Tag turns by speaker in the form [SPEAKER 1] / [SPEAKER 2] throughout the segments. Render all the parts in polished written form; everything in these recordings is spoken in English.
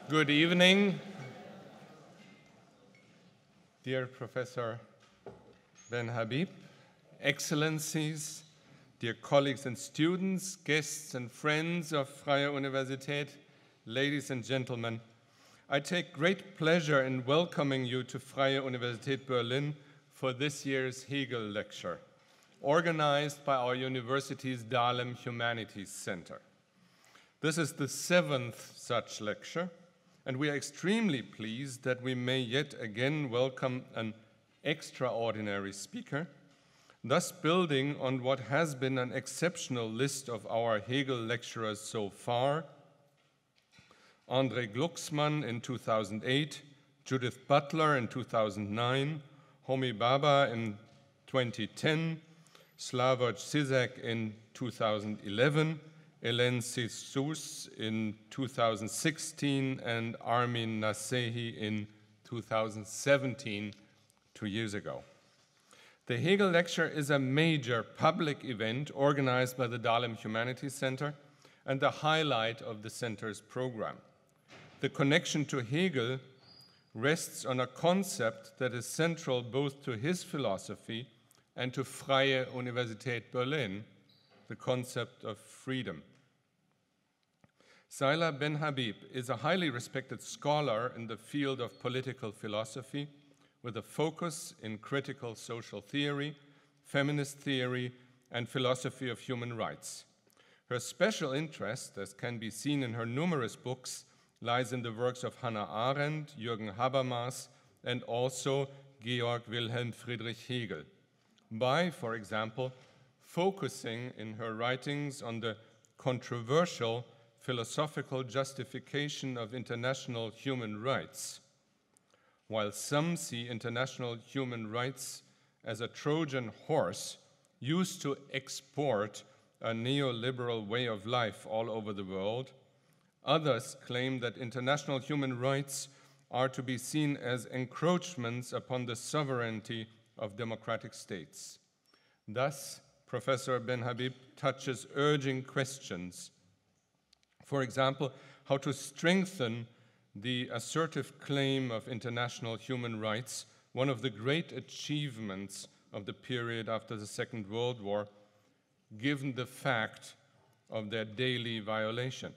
[SPEAKER 1] Good evening, dear Professor Benhabib, Excellencies, dear colleagues and students, guests and friends of Freie Universität, ladies and gentlemen. I take great pleasure in welcoming you to Freie Universität Berlin for this year's Hegel lecture, organized by our university's Dahlem Humanities Center. This is the 7th such lecture, and we are extremely pleased that we may yet again welcome an extraordinary speaker, thus building on what has been an exceptional list of our Hegel lecturers so far: André Glucksmann in 2008, Judith Butler in 2009, Homi Bhabha in 2010, Slavoj Zizek in 2011, Hélène Cixous in 2016, and Armin Nasehi in 2017, 2 years ago. The Hegel Lecture is a major public event organized by the Dahlem Humanities Center and the highlight of the center's program. The connection to Hegel rests on a concept that is central both to his philosophy and to Freie Universität Berlin, the concept of freedom. Seyla Benhabib is a highly respected scholar in the field of political philosophy with a focus in critical social theory, feminist theory, and philosophy of human rights. Her special interest, as can be seen in her numerous books, lies in the works of Hannah Arendt, Jürgen Habermas, and also Georg Wilhelm Friedrich Hegel, by, for example, focusing in her writings on the controversial philosophical justification of international human rights. While some see international human rights as a Trojan horse used to export a neoliberal way of life all over the world, others claim that international human rights are to be seen as encroachments upon the sovereignty of democratic states. Thus, Professor Benhabib touches urgent questions. For example, how to strengthen the assertive claim of international human rights, one of the great achievements of the period after the Second World War, given the fact of their daily violation.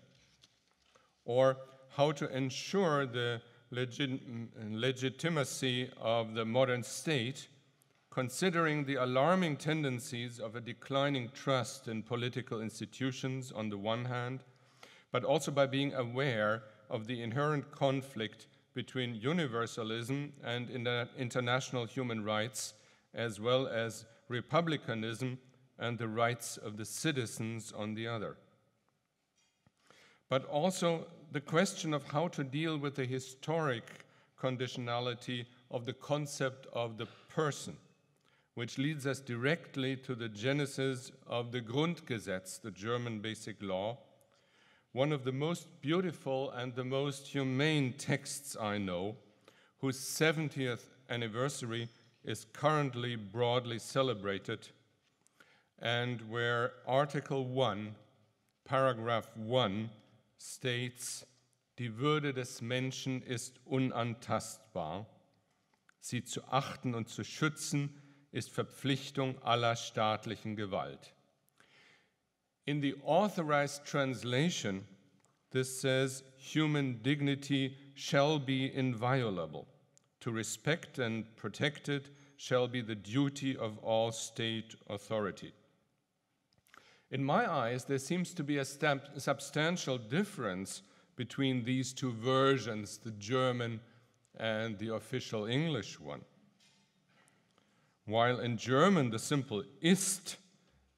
[SPEAKER 1] Or how to ensure the legitimacy of the modern state, considering the alarming tendencies of a declining trust in political institutions on the one hand, but also by being aware of the inherent conflict between universalism and international human rights, as well as republicanism and the rights of the citizens on the other. But also the question of how to deal with the historic conditionality of the concept of the person, which leads us directly to the genesis of the Grundgesetz, the German basic law, one of the most beautiful and the most humane texts I know, whose 70th anniversary is currently broadly celebrated, and where Article 1, Paragraph 1 states, Die Würde des Menschen ist unantastbar. Sie zu achten und zu schützen ist Verpflichtung aller staatlichen Gewalt. In the authorized translation, this says, human dignity shall be inviolable. To respect and protect it shall be the duty of all state authority. In my eyes, there seems to be a substantial difference between these two versions, the German and the official English one. While in German, the simple ist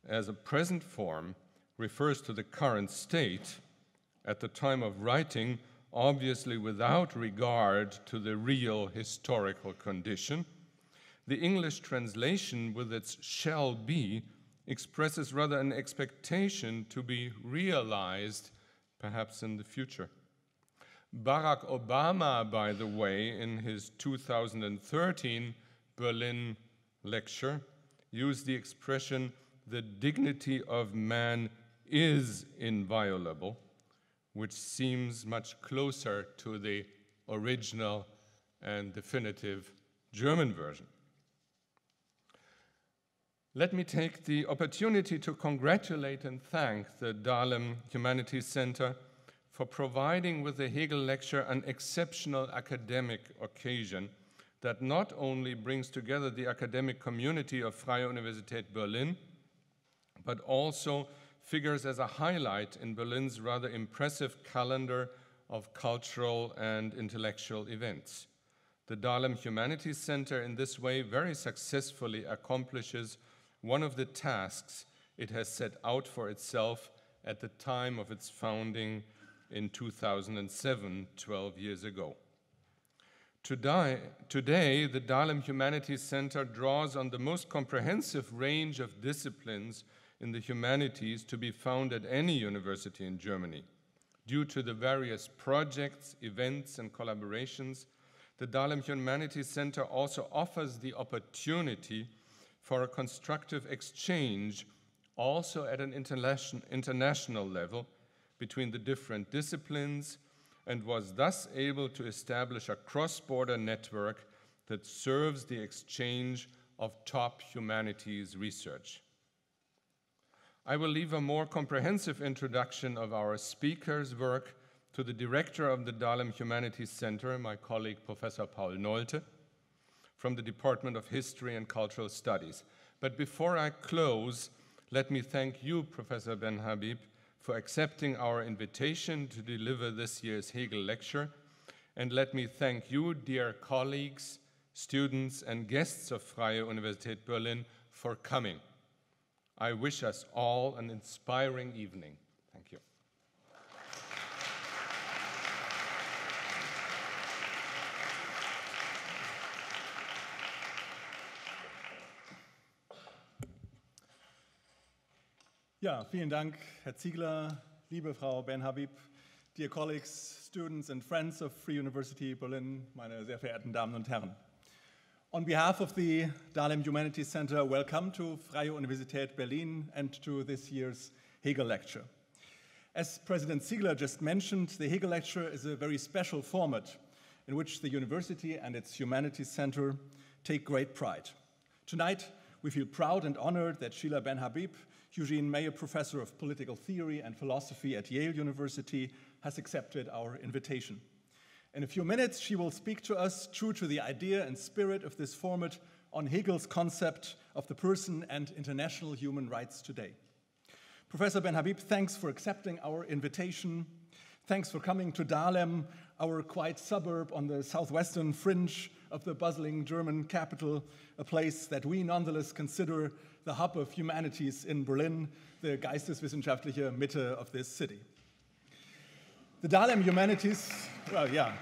[SPEAKER 1] as a present form refers to the current state at the time of writing, obviously without regard to the real historical condition, the English translation with its shall be expresses rather an expectation to be realized perhaps in the future. Barack Obama, by the way, in his 2013 Berlin lecture, used the expression, the dignity of man is inviolable, which seems much closer to the original and definitive German version. Let me take the opportunity to congratulate and thank the Dahlem Humanities Center for providing with the Hegel lecture an exceptional academic occasion that not only brings together the academic community of Freie Universität Berlin, but also figures as a highlight in Berlin's rather impressive calendar of cultural and intellectual events. The Dahlem Humanities Center in this way very successfully accomplishes one of the tasks it has set out for itself at the time of its founding in 2007, 12 years ago. Today, the Dahlem Humanities Center draws on the most comprehensive range of disciplines in the humanities to be found at any university in Germany. Due to the various projects, events, and collaborations, the Dahlem Humanities Center also offers the opportunity for a constructive exchange, also at an international level, between the different disciplines, and was thus able to establish a cross-border network that serves the exchange of top humanities research. I will leave a more comprehensive introduction of our speaker's work to the director of the Dahlem Humanities Center, my colleague Professor Paul Nolte, from the Department of History and Cultural Studies. But before I close, let me thank you, Professor Benhabib, for accepting our invitation to deliver this year's Hegel lecture, and let me thank you, dear colleagues, students, and guests of Freie Universität Berlin for coming. I wish us all an inspiring evening. Thank you.
[SPEAKER 2] Ja, vielen Dank, Herr Ziegler, liebe Frau Benhabib, dear colleagues, students and friends of Free University Berlin, meine sehr verehrten Damen und Herren. On behalf of the Dahlem Humanities Center, welcome to Freie Universität Berlin and to this year's Hegel lecture. As President Ziegler just mentioned, the Hegel lecture is a very special format in which the university and its Humanities Center take great pride. Tonight, we feel proud and honored that Seyla Benhabib, Eugene Mayer Professor of Political Theory and Philosophy at Yale University, has accepted our invitation. In a few minutes, she will speak to us, true to the idea and spirit of this format, on Hegel's concept of the person and international human rights today. Professor Benhabib, thanks for accepting our invitation. Thanks for coming to Dahlem, our quiet suburb on the southwestern fringe of the bustling German capital, a place that we nonetheless consider the hub of humanities in Berlin, the geisteswissenschaftliche Mitte of this city. The Dahlem Humanities, well, yeah.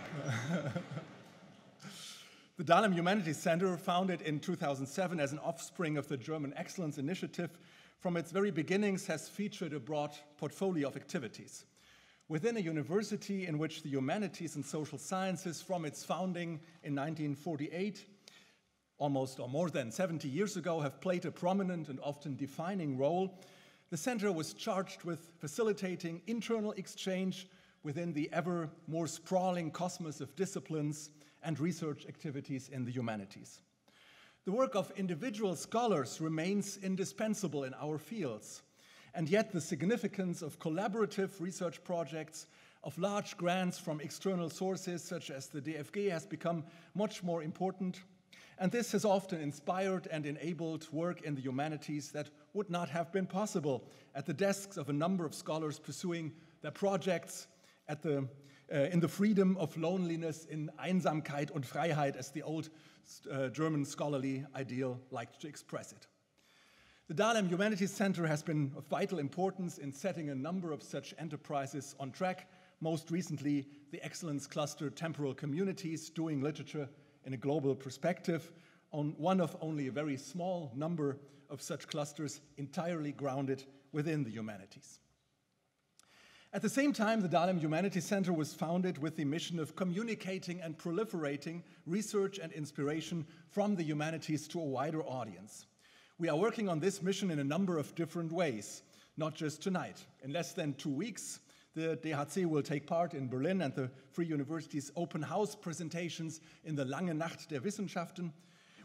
[SPEAKER 2] The Dahlem Humanities Center, founded in 2007 as an offspring of the German Excellence Initiative, from its very beginnings has featured a broad portfolio of activities. Within a university in which the humanities and social sciences, from its founding in 1948, almost or more than 70 years ago, have played a prominent and often defining role, the center was charged with facilitating internal exchange within the ever more sprawling cosmos of disciplines and research activities in the humanities. The work of individual scholars remains indispensable in our fields, and yet the significance of collaborative research projects, of large grants from external sources such as the DFG, has become much more important, and this has often inspired and enabled work in the humanities that would not have been possible at the desks of a number of scholars pursuing their projects in the freedom of loneliness, in Einsamkeit und Freiheit, as the old German scholarly ideal liked to express it. The Dahlem Humanities Center has been of vital importance in setting a number of such enterprises on track, most recently the Excellence Cluster Temporal Communities, doing literature in a global perspective, on one of only a very small number of such clusters entirely grounded within the humanities. At the same time, the Dahlem Humanities Center was founded with the mission of communicating and proliferating research and inspiration from the humanities to a wider audience. We are working on this mission in a number of different ways, not just tonight. In less than 2 weeks, The DHC will take part in Berlin and the Free University's open house presentations in the Lange Nacht der Wissenschaften.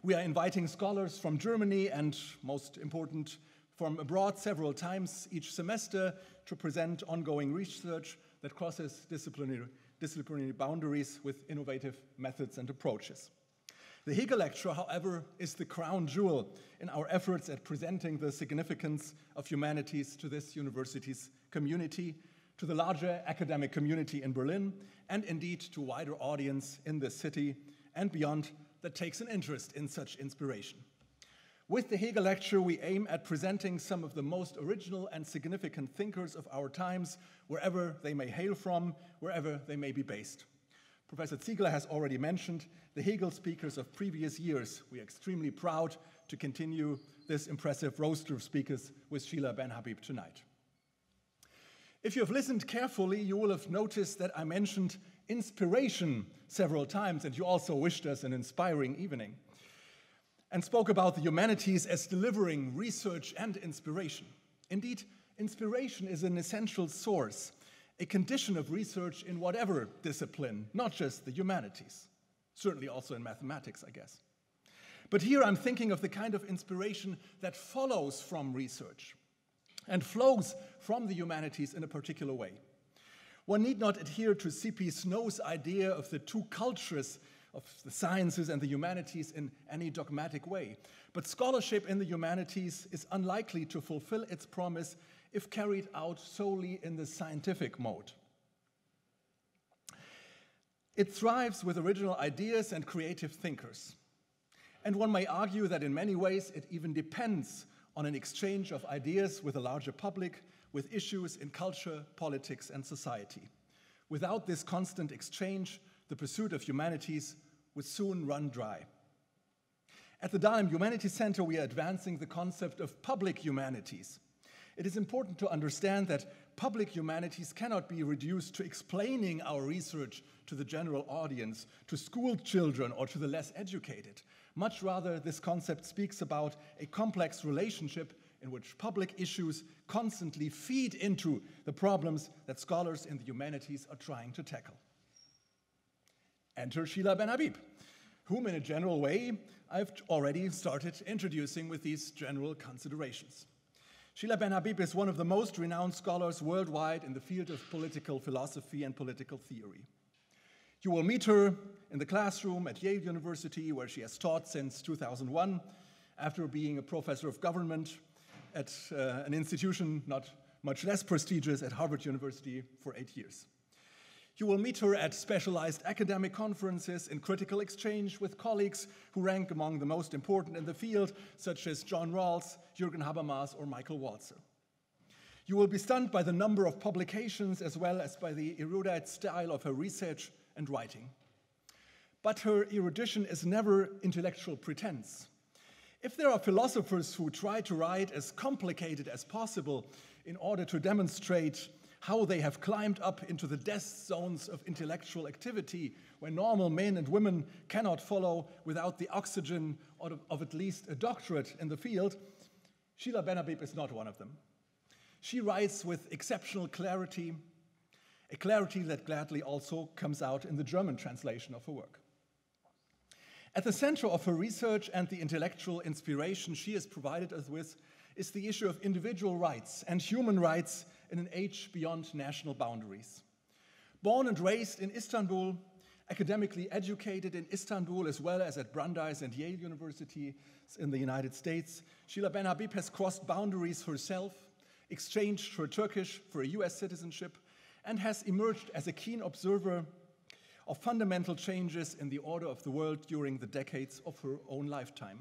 [SPEAKER 2] We are inviting scholars from Germany and, most important, from abroad several times each semester to present ongoing research that crosses disciplinary boundaries with innovative methods and approaches. The Hegel lecture, however, is the crown jewel in our efforts at presenting the significance of humanities to this university's community, to the larger academic community in Berlin, and indeed to wider audience in the city and beyond that takes an interest in such inspiration. With the Hegel lecture, we aim at presenting some of the most original and significant thinkers of our times, wherever they may hail from, wherever they may be based. Professor Ziegler has already mentioned the Hegel speakers of previous years. We are extremely proud to continue this impressive roster of speakers with Seyla Benhabib tonight. If you have listened carefully, you will have noticed that I mentioned inspiration several times, and you also wished us an inspiring evening, and spoke about the humanities as delivering research and inspiration. Indeed, inspiration is an essential source, a condition of research in whatever discipline, not just the humanities, certainly also in mathematics, I guess. But here I'm thinking of the kind of inspiration that follows from research and flows from the humanities in a particular way. One need not adhere to C.P. Snow's idea of the two cultures of the sciences and the humanities in any dogmatic way, but scholarship in the humanities is unlikely to fulfill its promise if carried out solely in the scientific mode. It thrives with original ideas and creative thinkers. And one may argue that in many ways it even depends on an exchange of ideas with a larger public, with issues in culture, politics, and society. Without this constant exchange, the pursuit of humanities would soon run dry. At the Dahlem Humanities Center, we are advancing the concept of public humanities. It is important to understand that public humanities cannot be reduced to explaining our research to the general audience, to school children, or to the less educated. Much rather, this concept speaks about a complex relationship in which public issues constantly feed into the problems that scholars in the humanities are trying to tackle. Enter Seyla Benhabib, whom in a general way I've already started introducing with these general considerations. Seyla Benhabib is one of the most renowned scholars worldwide in the field of political philosophy and political theory. You will meet her in the classroom at Yale University, where she has taught since 2001, after being a professor of government at an institution not much less prestigious at Harvard University for 8 years. You will meet her at specialized academic conferences in critical exchange with colleagues who rank among the most important in the field, such as John Rawls, Jürgen Habermas, or Michael Walzer. You will be stunned by the number of publications as well as by the erudite style of her research and writing. But her erudition is never intellectual pretense. If there are philosophers who try to write as complicated as possible in order to demonstrate how they have climbed up into the death zones of intellectual activity where normal men and women cannot follow without the oxygen of at least a doctorate in the field, Seyla Benhabib is not one of them. She writes with exceptional clarity, a clarity that gladly also comes out in the German translation of her work. At the center of her research and the intellectual inspiration she has provided us with is the issue of individual rights and human rights in an age beyond national boundaries. Born and raised in Istanbul, academically educated in Istanbul as well as at Brandeis and Yale University in the United States, Seyla Benhabib has crossed boundaries herself, exchanged her Turkish for a US citizenship, and has emerged as a keen observer of fundamental changes in the order of the world during the decades of her own lifetime.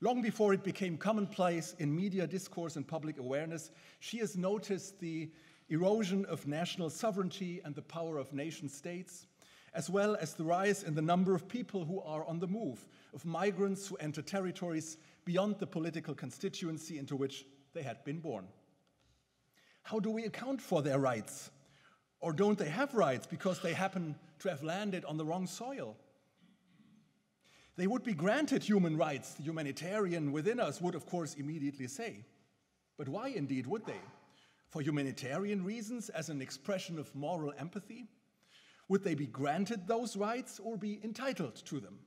[SPEAKER 2] Long before it became commonplace in media discourse and public awareness, she has noticed the erosion of national sovereignty and the power of nation states, as well as the rise in the number of people who are on the move, of migrants who enter territories beyond the political constituency into which they had been born. How do we account for their rights? Or don't they have rights because they happen to have landed on the wrong soil? They would be granted human rights, the humanitarian within us would of course immediately say. But why indeed would they? For humanitarian reasons, as an expression of moral empathy? Would they be granted those rights or be entitled to them?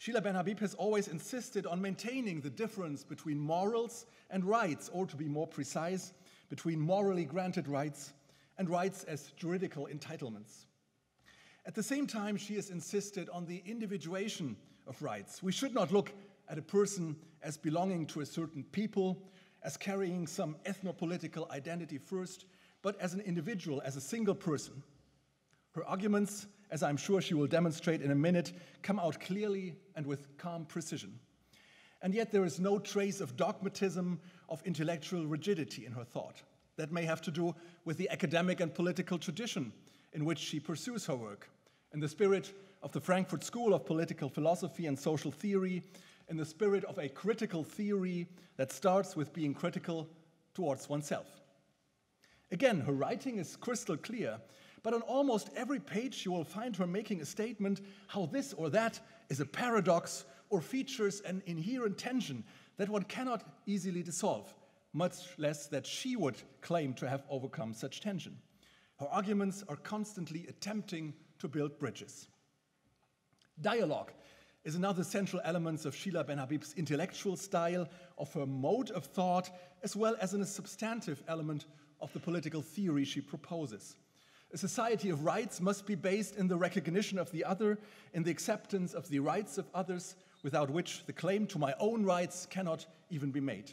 [SPEAKER 2] Seyla Benhabib has always insisted on maintaining the difference between morals and rights, or to be more precise, between morally granted rights and rights as juridical entitlements. At the same time, she has insisted on the individuation of rights. We should not look at a person as belonging to a certain people, as carrying some ethnopolitical identity first, but as an individual, as a single person. Her arguments, as I'm sure she will demonstrate in a minute, come out clearly and with calm precision. And yet there is no trace of dogmatism, of intellectual rigidity in her thought. That may have to do with the academic and political tradition in which she pursues her work, in the spirit of the Frankfurt School of Political Philosophy and Social Theory, in the spirit of a critical theory that starts with being critical towards oneself. Again, her writing is crystal clear, but on almost every page you will find her making a statement how this or that is a paradox or features an inherent tension that one cannot easily dissolve, much less that she would claim to have overcome such tension. Her arguments are constantly attempting to build bridges. Dialogue is another central element of Seyla Benhabib's intellectual style, of her mode of thought, as well as a substantive element of the political theory she proposes. A society of rights must be based in the recognition of the other, in the acceptance of the rights of others, without which the claim to my own rights cannot even be made.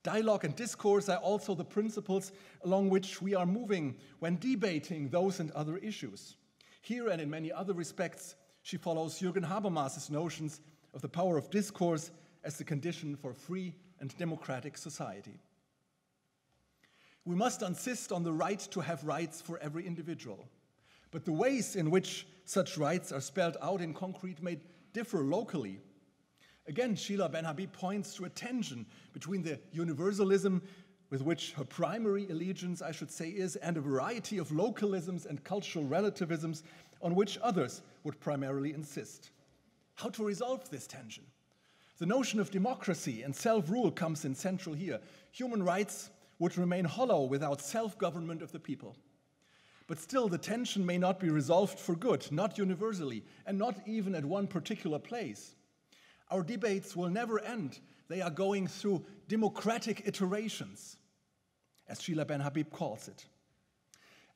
[SPEAKER 2] Dialogue and discourse are also the principles along which we are moving when debating those and other issues. Here and in many other respects, she follows Jürgen Habermas's notions of the power of discourse as the condition for free and democratic society. We must insist on the right to have rights for every individual. But the ways in which such rights are spelled out in concrete may differ locally. Again, Seyla Benhabib points to a tension between the universalism with which her primary allegiance, I should say, is, and a variety of localisms and cultural relativisms on which others would primarily insist. How to resolve this tension? The notion of democracy and self-rule comes in central here. Human rights would remain hollow without self-government of the people. But still, the tension may not be resolved for good, not universally, and not even at one particular place. Our debates will never end. They are going through democratic iterations, as Seyla Benhabib calls it.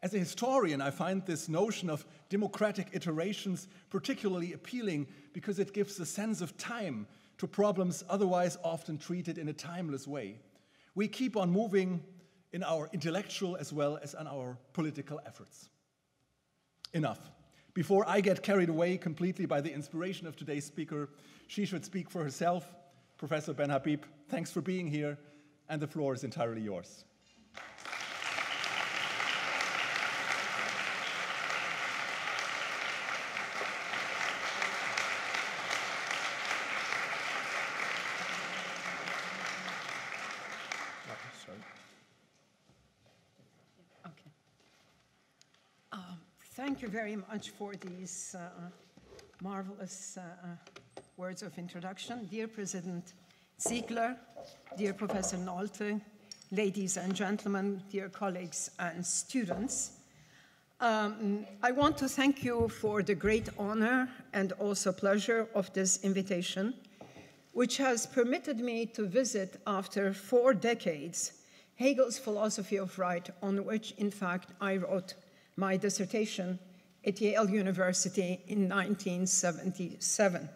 [SPEAKER 2] As a historian, I find this notion of democratic iterations particularly appealing because it gives a sense of time to problems otherwise often treated in a timeless way. We keep on moving in our intellectual as well as in our political efforts. Enough. Before I get carried away completely by the inspiration of today's speaker, she should speak for herself. Professor Benhabib, thanks for being here, and the floor is entirely yours.
[SPEAKER 3] Thank you very much for these marvelous words of introduction. Dear President Ziegler, dear Professor Nolte, ladies and gentlemen, dear colleagues and students, I want to thank you for the great honor and also pleasure of this invitation, which has permitted me to visit after 4 decades Hegel's philosophy of right, on which, in fact, I wrote my dissertation at Yale University in 1977.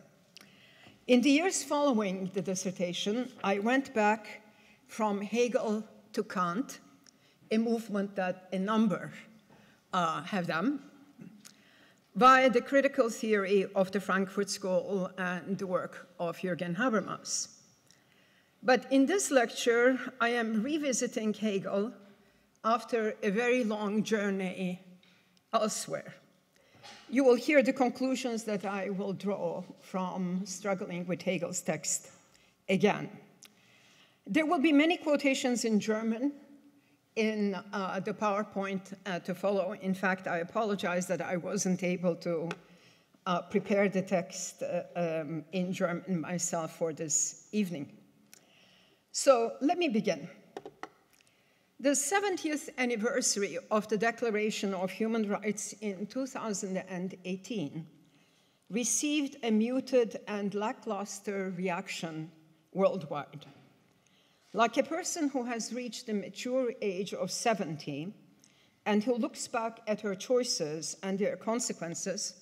[SPEAKER 3] In the years following the dissertation, I went back from Hegel to Kant, a movement that a number have done, via the critical theory of the Frankfurt School and the work of Jürgen Habermas. But in this lecture, I am revisiting Hegel after a very long journey elsewhere. You will hear the conclusions that I will draw from struggling with Hegel's text again. There will be many quotations in German in the PowerPoint to follow. In fact, I apologize that I wasn't able to prepare the text in German myself for this evening. So let me begin. The 70th anniversary of the Declaration of Human Rights in 2018 received a muted and lackluster reaction worldwide. Like a person who has reached the mature age of 70 and who looks back at her choices and their consequences,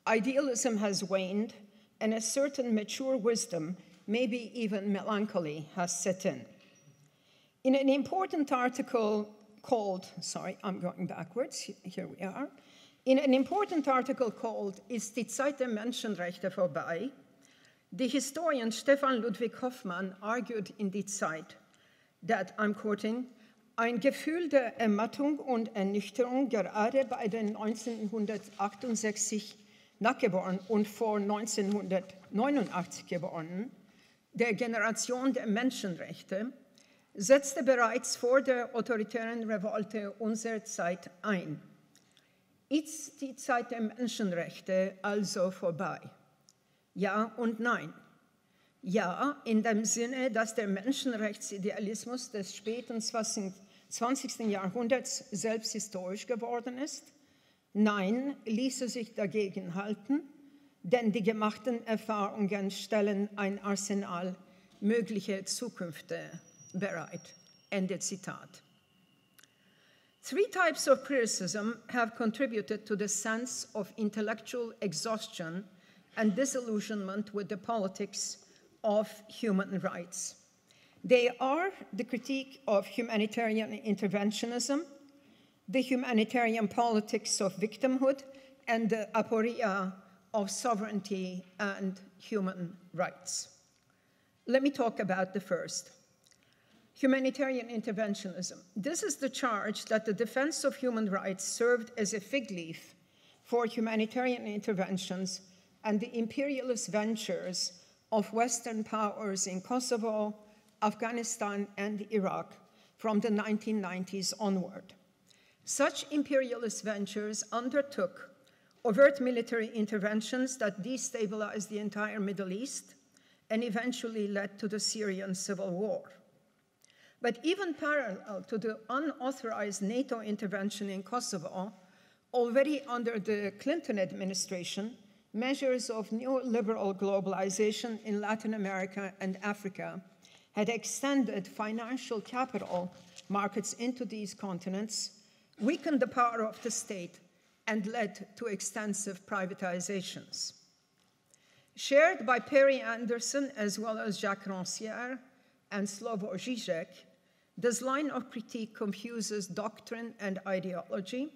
[SPEAKER 3] idealism has waned and a certain mature wisdom, maybe even melancholy, has set in. In an important article called, sorry, I'm going backwards, here we are. In an important article called Ist die Zeit der Menschenrechte vorbei? The historian Stefan Ludwig Hoffmann argued in Die Zeit that, I'm quoting, ein Gefühl der Ermattung und Ernüchterung gerade bei den 1968 Nachgeborenen und vor 1989 Geborenen, der Generation der Menschenrechte, setzte bereits vor der autoritären Revolte unserer Zeit ein. Ist die Zeit der Menschenrechte also vorbei? Ja und nein. Ja, in dem Sinne, dass der Menschenrechtsidealismus des späten 20. Jahrhunderts selbst historisch geworden ist. Nein, ließe sich dagegen halten, denn die gemachten Erfahrungen stellen ein Arsenal möglicher Zukünfte bereit. Ende Zitat. Three types of criticism have contributed to the sense of intellectual exhaustion and disillusionment with the politics of human rights. They are the critique of humanitarian interventionism, the humanitarian politics of victimhood, and the aporia of sovereignty and human rights. Let me talk about the first. Humanitarian interventionism. This is the charge that the defense of human rights served as a fig leaf for humanitarian interventions and the imperialist ventures of Western powers in Kosovo, Afghanistan, and Iraq from the 1990s onward. Such imperialist ventures undertook overt military interventions that destabilized the entire Middle East and eventually led to the Syrian civil war. But even parallel to the unauthorized NATO intervention in Kosovo, already under the Clinton administration, measures of neoliberal globalization in Latin America and Africa had extended financial capital markets into these continents, weakened the power of the state, and led to extensive privatizations. Shared by Perry Anderson as well as Jacques Rancière and Slavoj Žižek, this line of critique confuses doctrine and ideology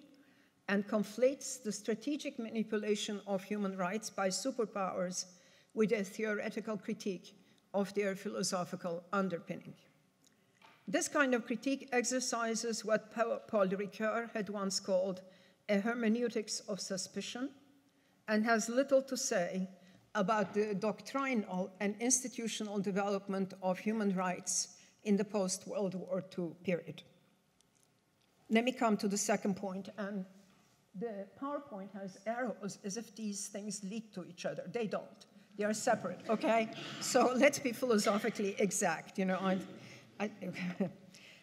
[SPEAKER 3] and conflates the strategic manipulation of human rights by superpowers with a theoretical critique of their philosophical underpinning. This kind of critique exercises what Paul Ricoeur had once called a hermeneutics of suspicion and has little to say about the doctrinal and institutional development of human rights in the post-World War II period. Let me come to the second point, and the PowerPoint has arrows as if these things lead to each other. They don't. They are separate, okay? So let's be philosophically exact, you know.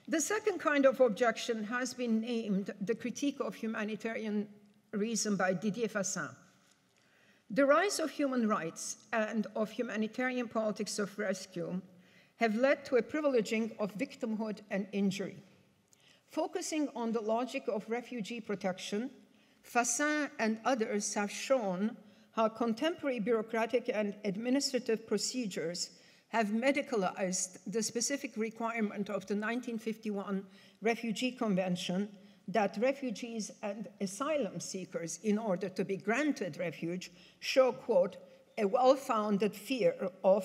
[SPEAKER 3] The second kind of objection has been named the critique of humanitarian reason by Didier Fassin. The rise of human rights and of humanitarian politics of rescue have led to a privileging of victimhood and injury. Focusing on the logic of refugee protection, Fassin and others have shown how contemporary bureaucratic and administrative procedures have medicalized the specific requirement of the 1951 Refugee Convention that refugees and asylum seekers, in order to be granted refuge, show, quote, a well-founded fear of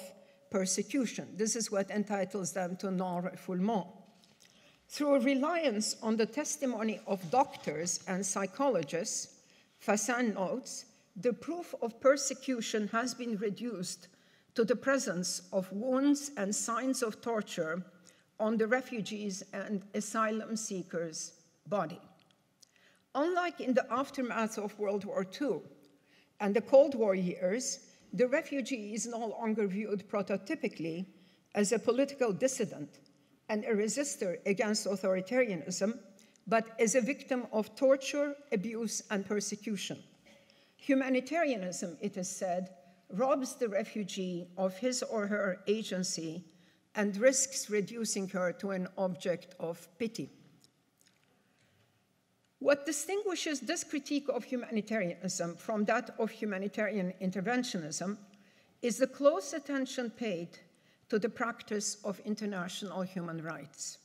[SPEAKER 3] persecution. This is what entitles them to non-refoulement. Through a reliance on the testimony of doctors and psychologists, Fassin notes, the proof of persecution has been reduced to the presence of wounds and signs of torture on the refugees and asylum seekers' body. Unlike in the aftermath of World War II and the Cold War years, the refugee is no longer viewed prototypically as a political dissident and a resistor against authoritarianism, but as a victim of torture, abuse, and persecution. Humanitarianism, it is said, robs the refugee of his or her agency and risks reducing her to an object of pity. What distinguishes this critique of humanitarianism from that of humanitarian interventionism is the close attention paid to the practice of international human rights.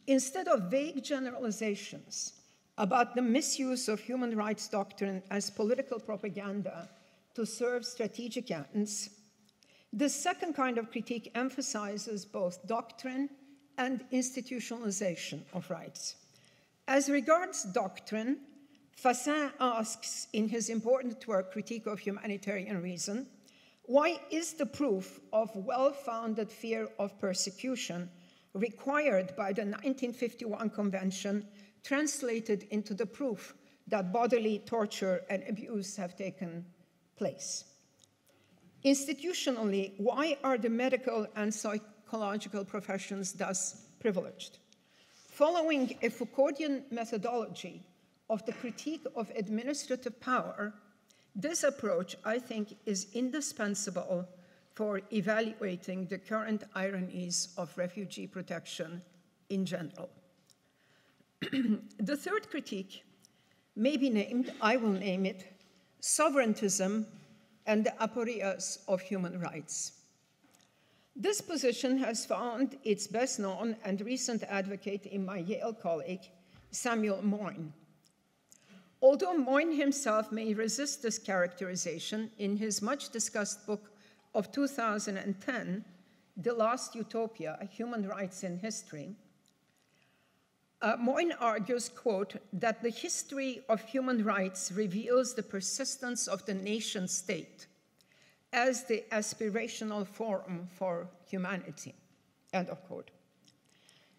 [SPEAKER 3] Instead of vague generalizations about the misuse of human rights doctrine as political propaganda to serve strategic ends, this second kind of critique emphasizes both doctrine and institutionalization of rights. As regards doctrine, Fassin asks in his important work, Critique of Humanitarian Reason, why is the proof of well-founded fear of persecution required by the 1951 Convention translated into the proof that bodily torture and abuse have taken place? Institutionally, why are the medical and psychological professions thus privileged? Following a Foucauldian methodology of the critique of administrative power, this approach, I think, is indispensable for evaluating the current ironies of refugee protection in general. The third critique may be named, I will name it, sovereigntism and the aporias of human rights. This position has found its best known and recent advocate in my Yale colleague, Samuel Moyn. Although Moyn himself may resist this characterization, in his much discussed book of 2010, The Last Utopia, Human Rights in History, Moyn argues, quote, that the history of human rights reveals the persistence of the nation state as the aspirational forum for humanity, end of quote.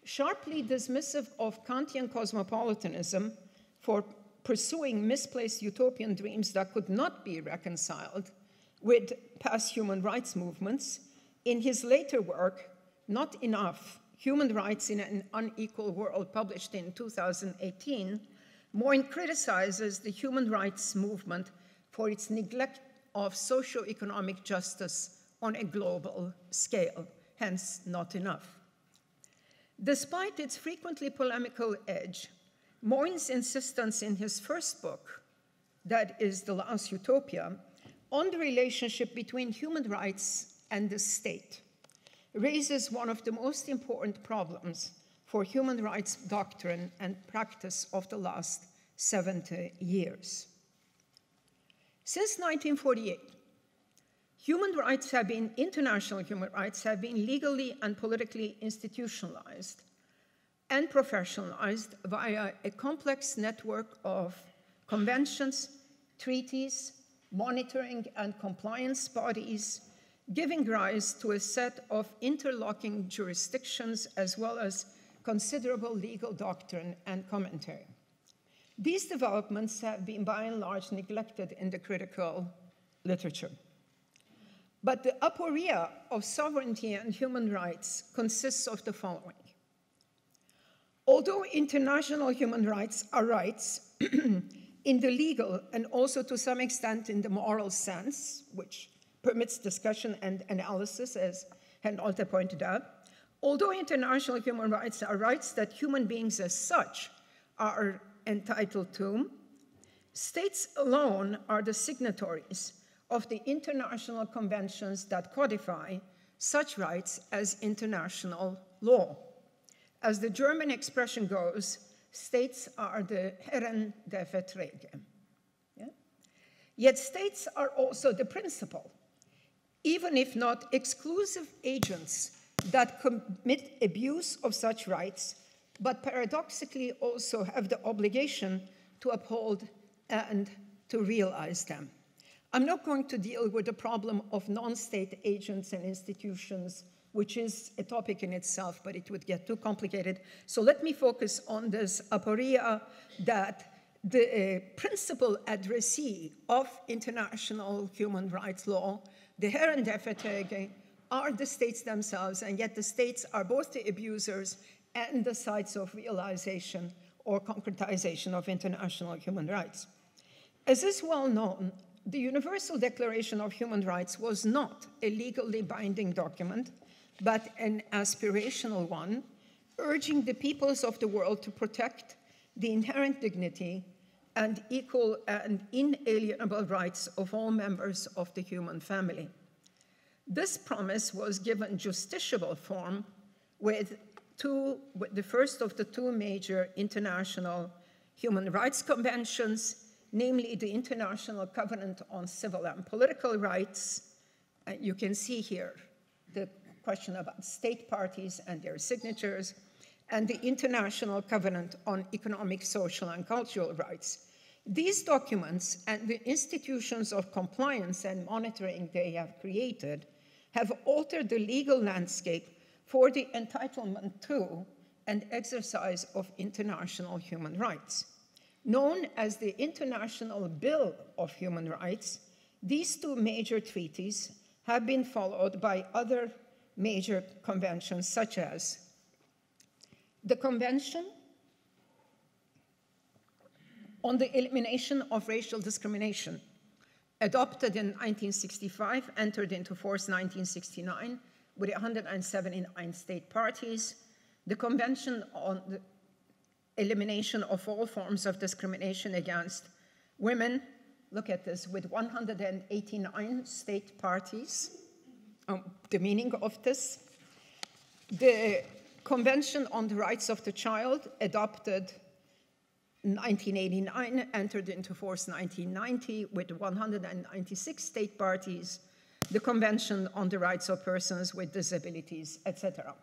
[SPEAKER 3] Sharply dismissive of Kantian cosmopolitanism for pursuing misplaced utopian dreams that could not be reconciled with past human rights movements, in his later work, Not Enough, Human Rights in an Unequal World, published in 2018, Moyn criticizes the human rights movement for its neglect of socioeconomic justice on a global scale, hence Not Enough. Despite its frequently polemical edge, Moyn's insistence in his first book, that is The Last Utopia, on the relationship between human rights and the state raises one of the most important problems for human rights doctrine and practice of the last 70 years. Since 1948, international human rights have been legally and politically institutionalized and professionalized via a complex network of conventions, treaties, monitoring and compliance bodies, giving rise to a set of interlocking jurisdictions as well as considerable legal doctrine and commentary. These developments have been by and large neglected in the critical literature. But the aporia of sovereignty and human rights consists of the following. Although international human rights are rights in the legal and also to some extent in the moral sense, which permits discussion and analysis, as Nolte pointed out, although international human rights are rights that human beings as such are entitled to, states alone are the signatories of the international conventions that codify such rights as international law. As the German expression goes, states are the Herren der Verträge. Yeah? Yet states are also the principal, even if not exclusive agents that commit abuse of such rights, but paradoxically also have the obligation to uphold and to realize them. I'm not going to deal with the problem of non-state agents and institutions, which is a topic in itself, but it would get too complicated. So let me focus on this aporia that the principal addressee of international human rights law, the Herren der Verträge, are the states themselves, and yet the states are both the abusers and the sites of realization or concretization of international human rights. As is well known, the Universal Declaration of Human Rights was not a legally binding document, but an aspirational one, urging the peoples of the world to protect the inherent dignity and equal and inalienable rights of all members of the human family. This promise was given justiciable form with the first of the two major international human rights conventions, namely the International Covenant on Civil and Political Rights. You can see here the question about state parties and their signatures, and the International Covenant on Economic, Social, and Cultural Rights. These documents and the institutions of compliance and monitoring they have created have altered the legal landscape for the entitlement to and exercise of international human rights. Known as the International Bill of Human Rights, these two major treaties have been followed by other major conventions, such as the Convention on the Elimination of Racial Discrimination, adopted in 1965, entered into force 1969, with 179 state parties. The Convention on the Elimination of All Forms of Discrimination against Women, look at this, with 189 state parties. The meaning of this. The Convention on the Rights of the Child, adopted 1989, entered into force 1990 with 196 state parties. The Convention on the Rights of Persons with Disabilities, etc.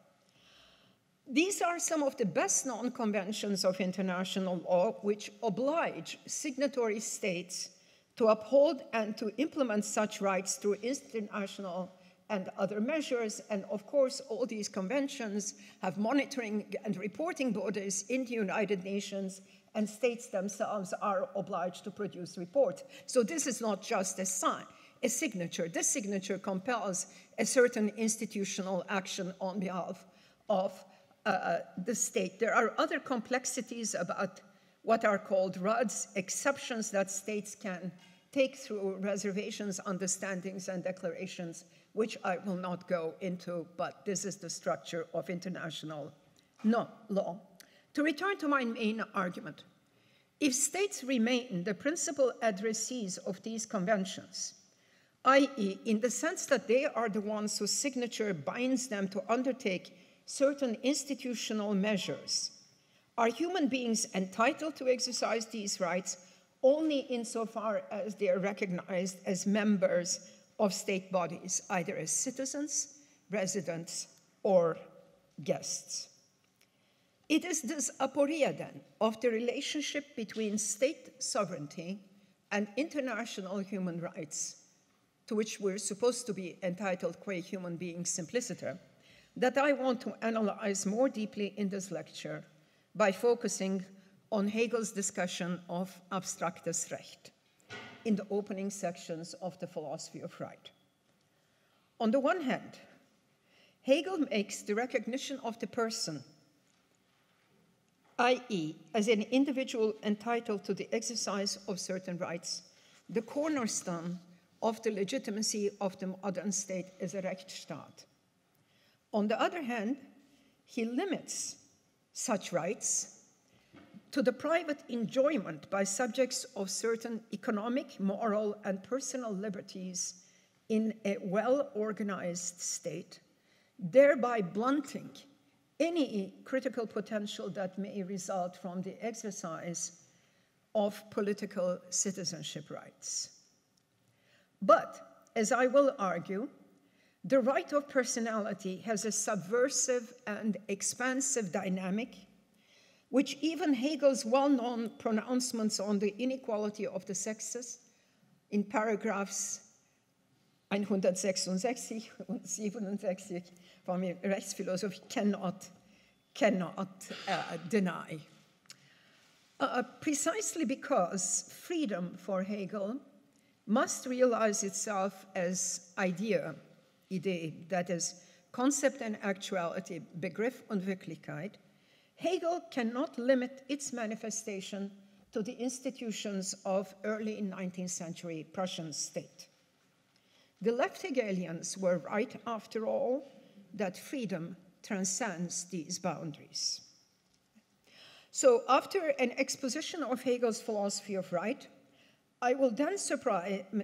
[SPEAKER 3] These are some of the best-known conventions of international law which oblige signatory states to uphold and to implement such rights through international and other measures. And of course, all these conventions have monitoring and reporting bodies in the United Nations, and states themselves are obliged to produce reports. So this is not just a sign, a signature. This signature compels a certain institutional action on behalf of the state. There are other complexities about what are called RUDs, exceptions that states can take through reservations, understandings, and declarations, which I will not go into, but this is the structure of international law. To return to my main argument, if states remain the principal addressees of these conventions, i.e., in the sense that they are the ones whose signature binds them to undertake certain institutional measures, are human beings entitled to exercise these rights only insofar as they are recognized as members of state bodies, either as citizens, residents, or guests? It is this aporia, then, of the relationship between state sovereignty and international human rights, to which we're supposed to be entitled qua human beings simpliciter, that I want to analyze more deeply in this lecture by focusing on Hegel's discussion of abstraktes Recht in the opening sections of the philosophy of right. On the one hand, Hegel makes the recognition of the person, i.e., as an individual entitled to the exercise of certain rights, the cornerstone of the legitimacy of the modern state as a Rechtsstaat. On the other hand, he limits such rights to the private enjoyment by subjects of certain economic, moral, and personal liberties in a well-organized state, thereby blunting any critical potential that may result from the exercise of political citizenship rights. But, as I will argue, the right of personality has a subversive and expansive dynamic, which even Hegel's well-known pronouncements on the inequality of the sexes in paragraphs 166 und 67 from Rechtsphilosophie cannot deny. Precisely because freedom for Hegel must realize itself as idea Idee, that is, Concept and Actuality, Begriff und Wirklichkeit, Hegel cannot limit its manifestation to the institutions of early 19th century Prussian state. The left Hegelians were right, after all, that freedom transcends these boundaries. So after an exposition of Hegel's philosophy of right, I will then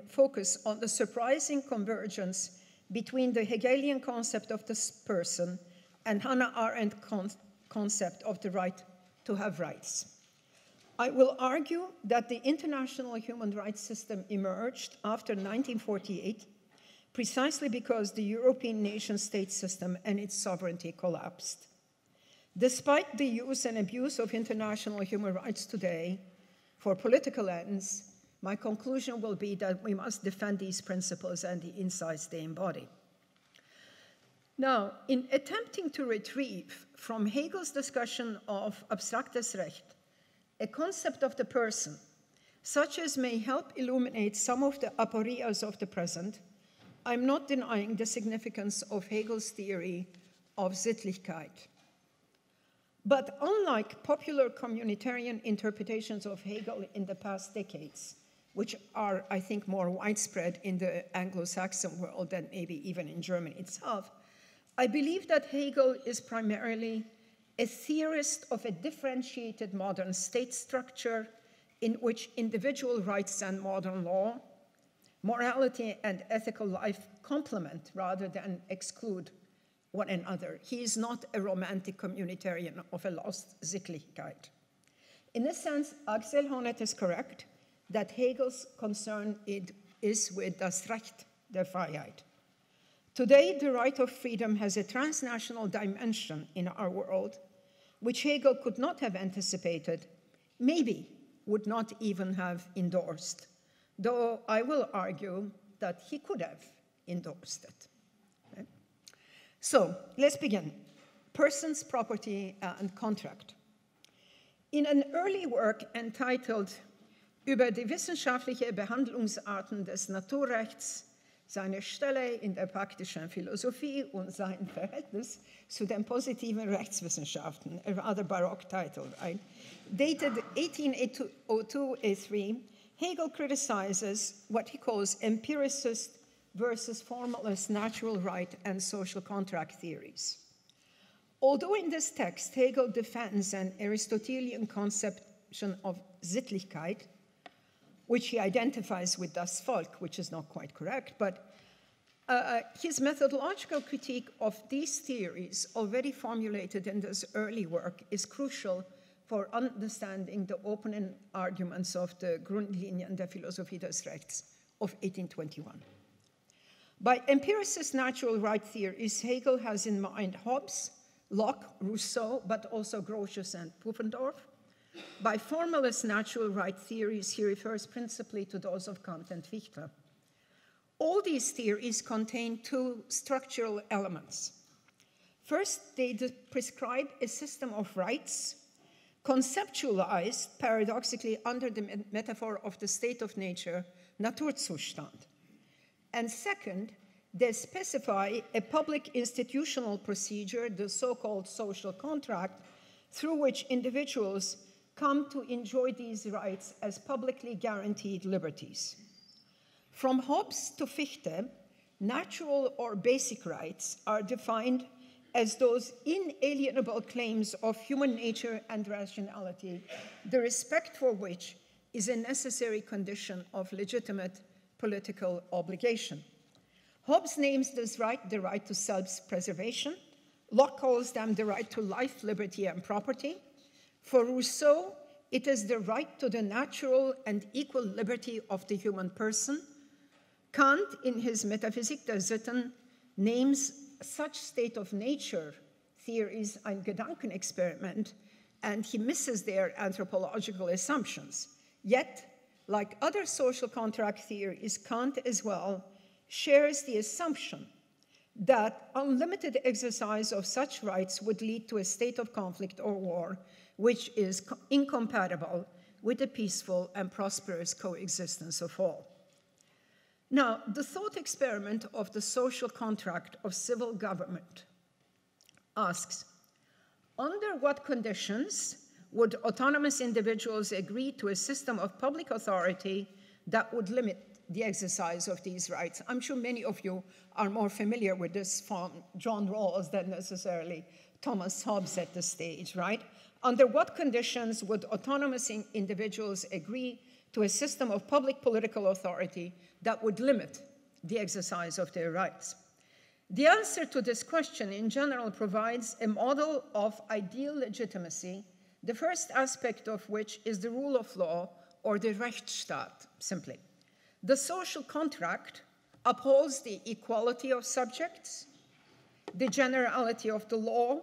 [SPEAKER 3] focus on the surprising convergence between the Hegelian concept of the person and Hannah Arendt's concept of the right to have rights. I will argue that the international human rights system emerged after 1948 precisely because the European nation-state system and its sovereignty collapsed. Despite the use and abuse of international human rights today for political ends, my conclusion will be that we must defend these principles and the insights they embody. Now, in attempting to retrieve from Hegel's discussion of abstraktes Recht a concept of the person, such as may help illuminate some of the aporias of the present, I'm not denying the significance of Hegel's theory of Sittlichkeit. But unlike popular communitarian interpretations of Hegel in the past decades, which are, I think, more widespread in the Anglo-Saxon world than maybe even in Germany itself, I believe that Hegel is primarily a theorist of a differentiated modern state structure in which individual rights and modern law, morality and ethical life complement rather than exclude one another. He is not a romantic communitarian of a lost Sittlichkeit. In this sense, Axel Honneth is correct that Hegel's concern is with das Recht der Freiheit. Today, the right of freedom has a transnational dimension in our world, which Hegel could not have anticipated, maybe would not even have endorsed, though I will argue that he could have endorsed it. Okay? So let's begin. Persons, property, and contract. In an early work entitled Über die wissenschaftliche Behandlungsarten des Naturrechts, seine Stelle in der praktischen Philosophie und sein Verhältnis zu den positiven Rechtswissenschaften, a rather baroque title, right? Dated 1802-03, Hegel criticizes what he calls empiricist versus formalist natural right and social contract theories. Although in this text Hegel defends an Aristotelian conception of Sittlichkeit, which he identifies with das Volk, which is not quite correct, but his methodological critique of these theories, already formulated in this early work, is crucial for understanding the opening arguments of the Grundlinien der Philosophie des Rechts of 1821. By empiricist natural right theories, Hegel has in mind Hobbes, Locke, Rousseau, but also Grotius and Pufendorf. By formalist natural right theories, he refers principally to those of Kant and Fichte. All these theories contain two structural elements. First, they prescribe a system of rights conceptualized, paradoxically, under the metaphor of the state of nature, Naturzustand. And second, they specify a public institutional procedure, the so-called social contract, through which individuals come to enjoy these rights as publicly guaranteed liberties. From Hobbes to Fichte, natural or basic rights are defined as those inalienable claims of human nature and rationality, the respect for which is a necessary condition of legitimate political obligation. Hobbes names this right the right to self-preservation. Locke calls them the right to life, liberty, and property. For Rousseau, it is the right to the natural and equal liberty of the human person. Kant, in his Metaphysik der Sitten, names such state of nature theories ein Gedankenexperiment, and he misses their anthropological assumptions. Yet, like other social contract theories, Kant as well shares the assumption that unlimited exercise of such rights would lead to a state of conflict or war, which is incompatible with the peaceful and prosperous coexistence of all. Now, the thought experiment of the social contract of civil government asks, under what conditions would autonomous individuals agree to a system of public authority that would limit the exercise of these rights? I'm sure many of you are more familiar with this from John Rawls than necessarily Thomas Hobbes at this stage, right? Under what conditions would autonomous individuals agree to a system of public political authority that would limit the exercise of their rights? The answer to this question in general provides a model of ideal legitimacy, the first aspect of which is the rule of law, or the Rechtsstaat, simply. The social contract upholds the equality of subjects, the generality of the law,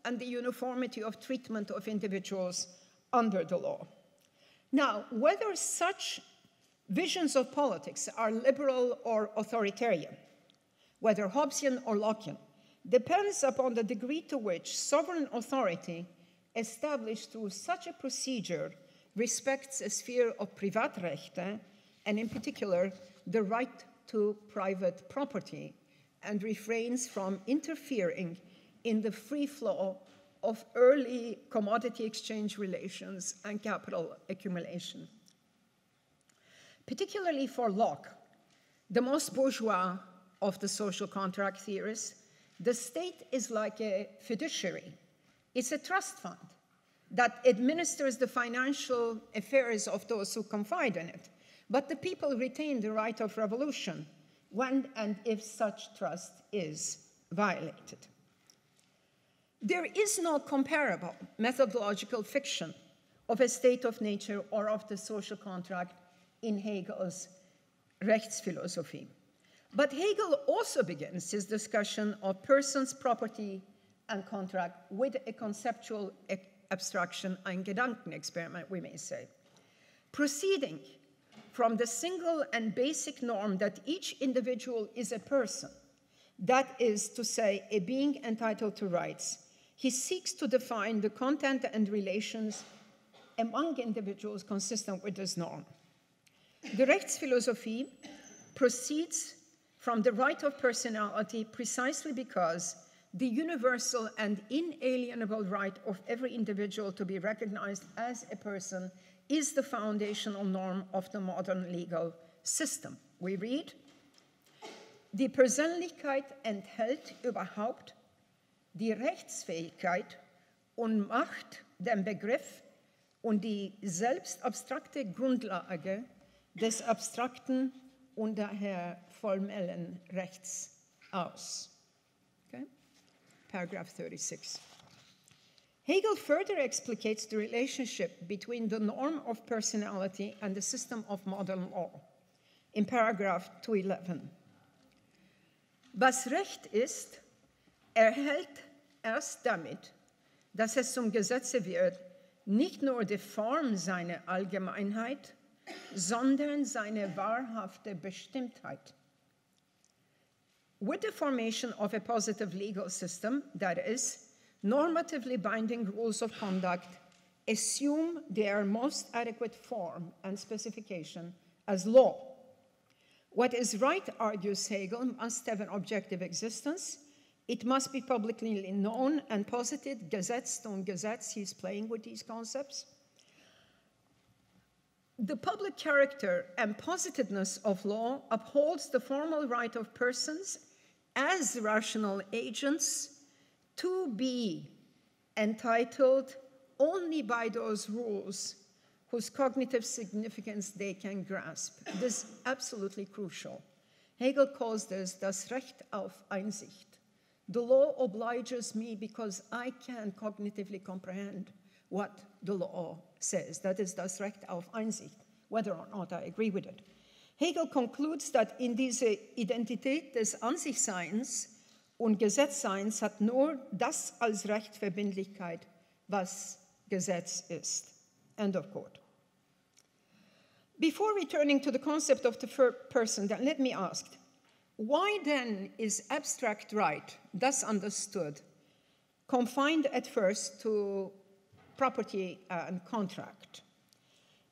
[SPEAKER 3] and the uniformity of treatment of individuals under the law. Now, whether such visions of politics are liberal or authoritarian, whether Hobbesian or Lockean, depends upon the degree to which sovereign authority established through such a procedure respects a sphere of Privatrechte, and in particular, the right to private property, and refrains from interfering in the free flow of early commodity exchange relations and capital accumulation. Particularly for Locke, the most bourgeois of the social contract theorists, the state is like a fiduciary. It's a trust fund that administers the financial affairs of those who confide in it, but the people retain the right of revolution when and if such trust is violated. There is no comparable methodological fiction of a state of nature or of the social contract in Hegel's Rechtsphilosophie. But Hegel also begins his discussion of persons, property, and contract with a conceptual abstraction, ein Gedankenexperiment, we may say. Proceeding from the single and basic norm that each individual is a person, that is to say, a being entitled to rights, he seeks to define the content and relations among individuals consistent with this norm. The Rechtsphilosophie proceeds from the right of personality precisely because the universal and inalienable right of every individual to be recognized as a person is the foundational norm of the modern legal system. We read, die Persönlichkeit enthält überhaupt die Rechtsfähigkeit und macht den Begriff und die selbst abstrakte Grundlage des abstrakten und daher formellen Rechts aus. Okay? Paragraph 36. Hegel further explicates the relationship between the norm of personality and the system of modern law in paragraph 211. Was Recht ist, erhält erst damit, dass es zum Gesetze wird, nicht nur die Form seiner Allgemeinheit, sondern seine wahrhafte Bestimmtheit. With the formation of a positive legal system, that is, normatively binding rules of conduct assume their most adequate form and specification as law. What is right, argues Hegel, must have an objective existence. It must be publicly known and posited. Gesetz und Gesetz, he's playing with these concepts. The public character and positedness of law upholds the formal right of persons as rational agents to be entitled only by those rules whose cognitive significance they can grasp. This is absolutely crucial. Hegel calls this das Recht auf Einsicht. The law obliges me because I can cognitively comprehend what the law says. That is das Recht auf Einsicht, whether or not I agree with it. Hegel concludes that in diese Identität des Ansichtseins und Gesetzseins hat nur das als Recht Verbindlichkeit, was Gesetz ist. End of quote. Before returning to the concept of the person, then let me ask, why then is abstract right, thus understood, confined at first to property and contract?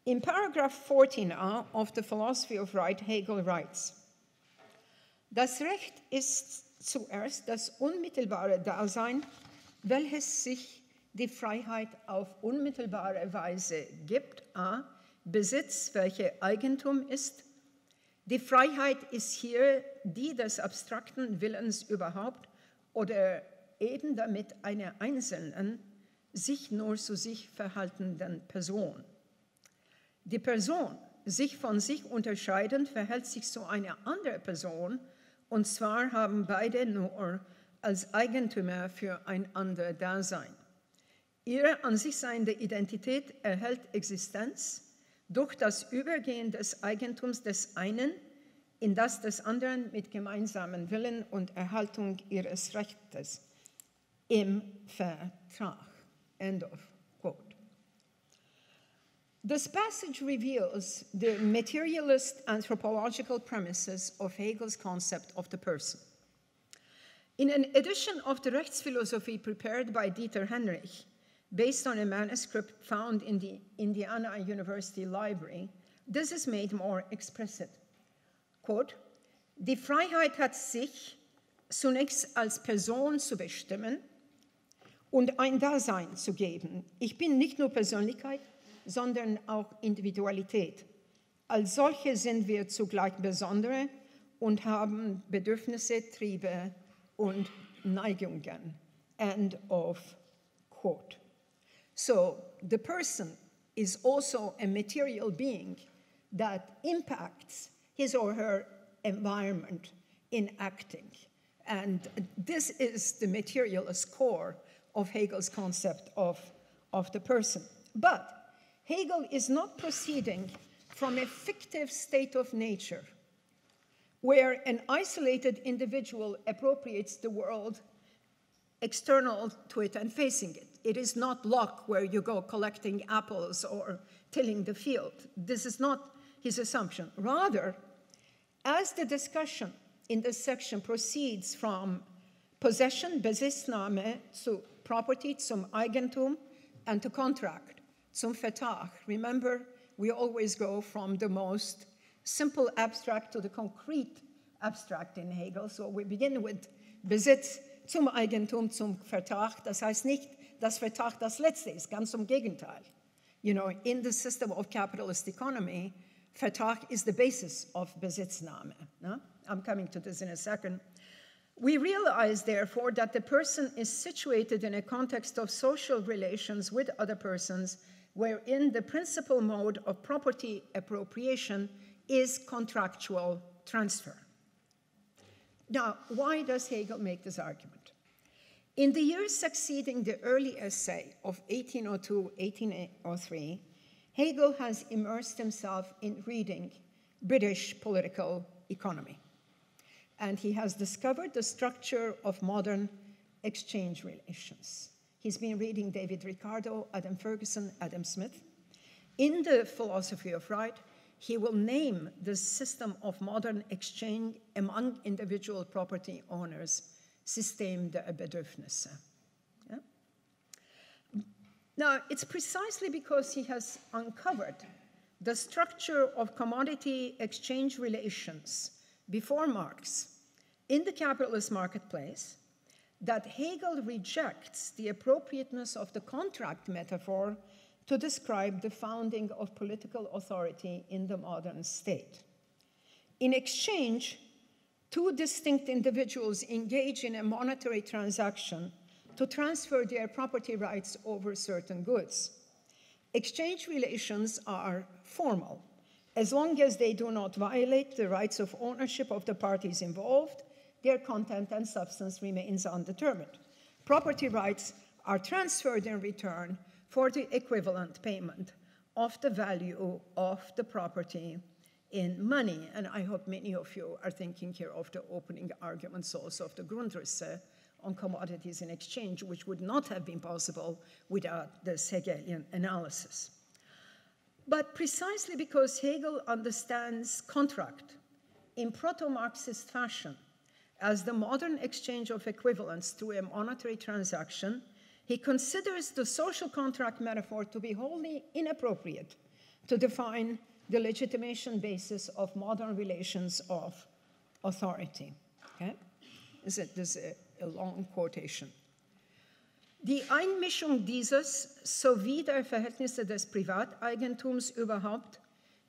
[SPEAKER 3] In paragraph 14 of the Philosophy of Right, Hegel writes, Das Recht ist zuerst das unmittelbare Dasein, welches sich die Freiheit auf unmittelbare Weise gibt, a. Besitz, welcher Eigentum ist. Die Freiheit ist hier die des abstrakten Willens überhaupt oder eben damit einer einzelnen, sich nur zu sich verhaltenden Person. Die Person, sich von sich unterscheidend, verhält sich zu einer anderen Person, und zwar haben beide nur als Eigentümer füreinander Dasein. Ihre an sich seiende Identität erhält Existenz durch das Übergehen des Eigentums des einen in das des anderen mit gemeinsamen Willen und Erhaltung ihres Rechtes im Vertrag. End of quote. This passage reveals the materialist anthropological premises of Hegel's concept of the person. In an edition of the Rechtsphilosophie prepared by Dieter Henrich, based on a manuscript found in the Indiana University Library, this is made more explicit. Quote, die Freiheit hat sich zunächst als Person zu bestimmen und ein Dasein zu geben. Ich bin nicht nur Persönlichkeit, sondern auch Individualität. Als solche sind wir zugleich Besondere und haben Bedürfnisse, Triebe und Neigungen. End of quote. So the person is also a material being that impacts his or her environment in acting. And this is the materialist core of Hegel's concept of the person. But Hegel is not proceeding from a fictive state of nature where an isolated individual appropriates the world external to it and facing it. It is not Locke where you go collecting apples or tilling the field. This is not his assumption. Rather, as the discussion in this section proceeds from possession, Besitznahme, zu property, zum Eigentum, and to contract, zum Vertrag. Remember, we always go from the most simple abstract to the concrete abstract in Hegel. So we begin with Besitz, zum Eigentum, zum Vertrag. Das heißt nicht, dass Vertrag das Letzte ist, ganz im Gegenteil. You know, in the system of capitalist economy, Vertrag is the basis of Besitznahme. No? I'm coming to this in a second. We realize, therefore, that the person is situated in a context of social relations with other persons wherein the principal mode of property appropriation is contractual transfer. Now, why does Hegel make this argument? In the years succeeding the early essay of 1802-1803, Hegel has immersed himself in reading British political economy. And he has discovered the structure of modern exchange relations. He's been reading David Ricardo, Adam Ferguson, Adam Smith. In the philosophy of right, he will name the system of modern exchange among individual property owners, System der Bedürfnisse. Yeah? Now, it's precisely because he has uncovered the structure of commodity exchange relations before Marx in the capitalist marketplace that Hegel rejects the appropriateness of the contract metaphor to describe the founding of political authority in the modern state. In exchange, two distinct individuals engage in a monetary transaction to transfer their property rights over certain goods. Exchange relations are formal, as long as they do not violate the rights of ownership of the parties involved. Their content and substance remains undetermined. Property rights are transferred in return for the equivalent payment of the value of the property in money. And I hope many of you are thinking here of the opening arguments also of the Grundrisse on commodities in exchange, which would not have been possible without this Hegelian analysis. But precisely because Hegel understands contract in proto-Marxist fashion as the modern exchange of equivalents through a monetary transaction, he considers the social contract metaphor to be wholly inappropriate to define the legitimation basis of modern relations of authority. Okay? This is a long quotation. Die Einmischung dieses sowie der Verhältnisse des Privateigentums überhaupt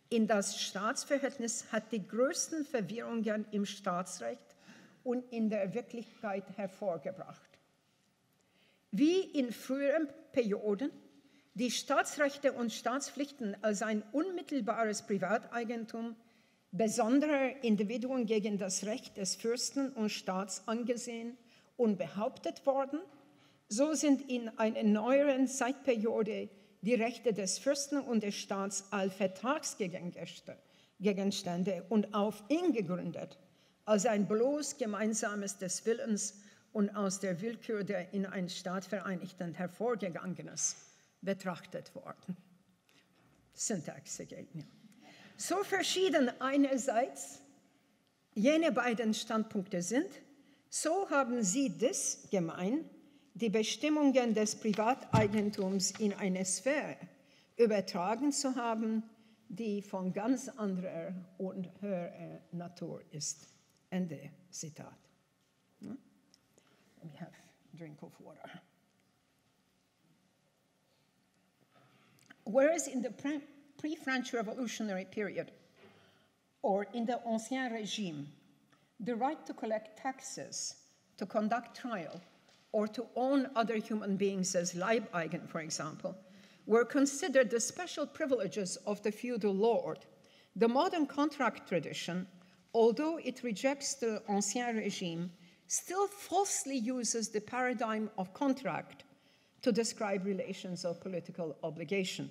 [SPEAKER 3] in das Staatsverhältnis hat die größten Verwirrungen im Staatsrecht und in der Wirklichkeit hervorgebracht. Wie in früheren Perioden die Staatsrechte und Staatspflichten als ein unmittelbares Privateigentum besonderer Individuen gegen das Recht des Fürsten und Staats angesehen und behauptet worden, so sind in einer neueren Zeitperiode die Rechte des Fürsten und des Staats als Vertragsgegenstände und auf ihn gegründet, als ein bloß Gemeinsames des Willens und aus der Willkür der in einen Staat vereinigten hervorgegangenes betrachtet worden. Syntax again. So verschieden einerseits jene beiden Standpunkte sind, so haben sie das gemein, die Bestimmungen des Privateigentums in eine Sphäre übertragen zu haben, die von ganz anderer und höherer Natur ist. Ende Zitat. Let me have a drink of water. Whereas in the pre-French Revolutionary period, or in the Ancien Régime, the right to collect taxes, to conduct trial, or to own other human beings as Leibeigen, for example, were considered the special privileges of the feudal lord. The modern contract tradition, although it rejects the Ancien Régime, still falsely uses the paradigm of contract to describe relations of political obligation.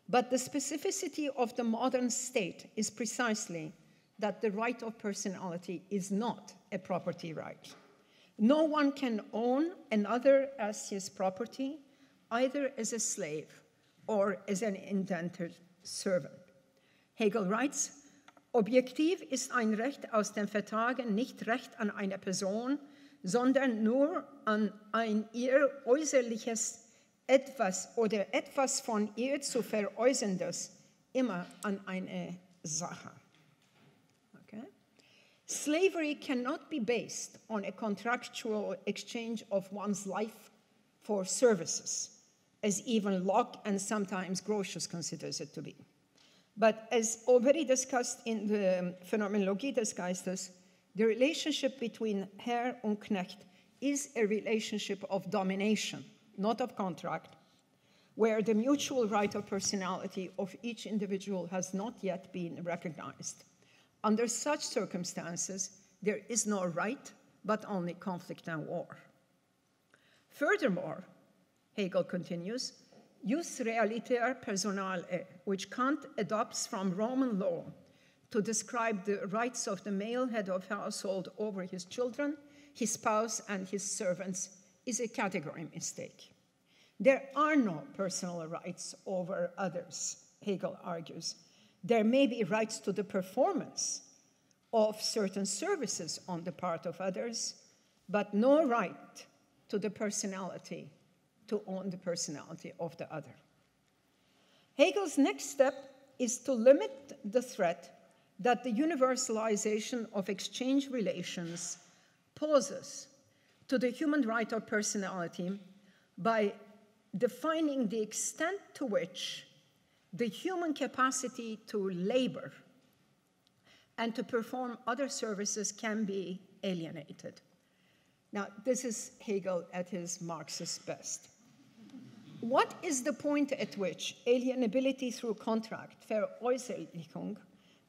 [SPEAKER 3] But the specificity of the modern state is precisely that the right of personality is not a property right. No one can own another as his property, either as a slave or as an indentured servant. Hegel writes, objektiv ist ein Recht aus den Vertragen nicht Recht an eine Person, sondern nur an ein ihr äußerliches etwas oder etwas von ihr zu veräußerndes, immer an eine Sache. Okay? Slavery cannot be based on a contractual exchange of one's life for services, as even Locke and sometimes Grotius considers it to be. But as already discussed in the Phänomenologie des Geistes, the relationship between Herr und Knecht is a relationship of domination, not of contract, where the mutual right of personality of each individual has not yet been recognized. Under such circumstances, there is no right, but only conflict and war. Furthermore, Hegel continues, jus realiter personale, which Kant adopts from Roman law to describe the rights of the male head of household over his children, his spouse, and his servants, is a category mistake. There are no personal rights over others, Hegel argues. There may be rights to the performance of certain services on the part of others, but no right to the personality, to own the personality of the other. Hegel's next step is to limit the threat that the universalization of exchange relations poses to the human right of personality by defining the extent to which the human capacity to labor and to perform other services can be alienated. Now, this is Hegel at his Marxist best. What is the point at which alienability through contract, Veräußerlichung,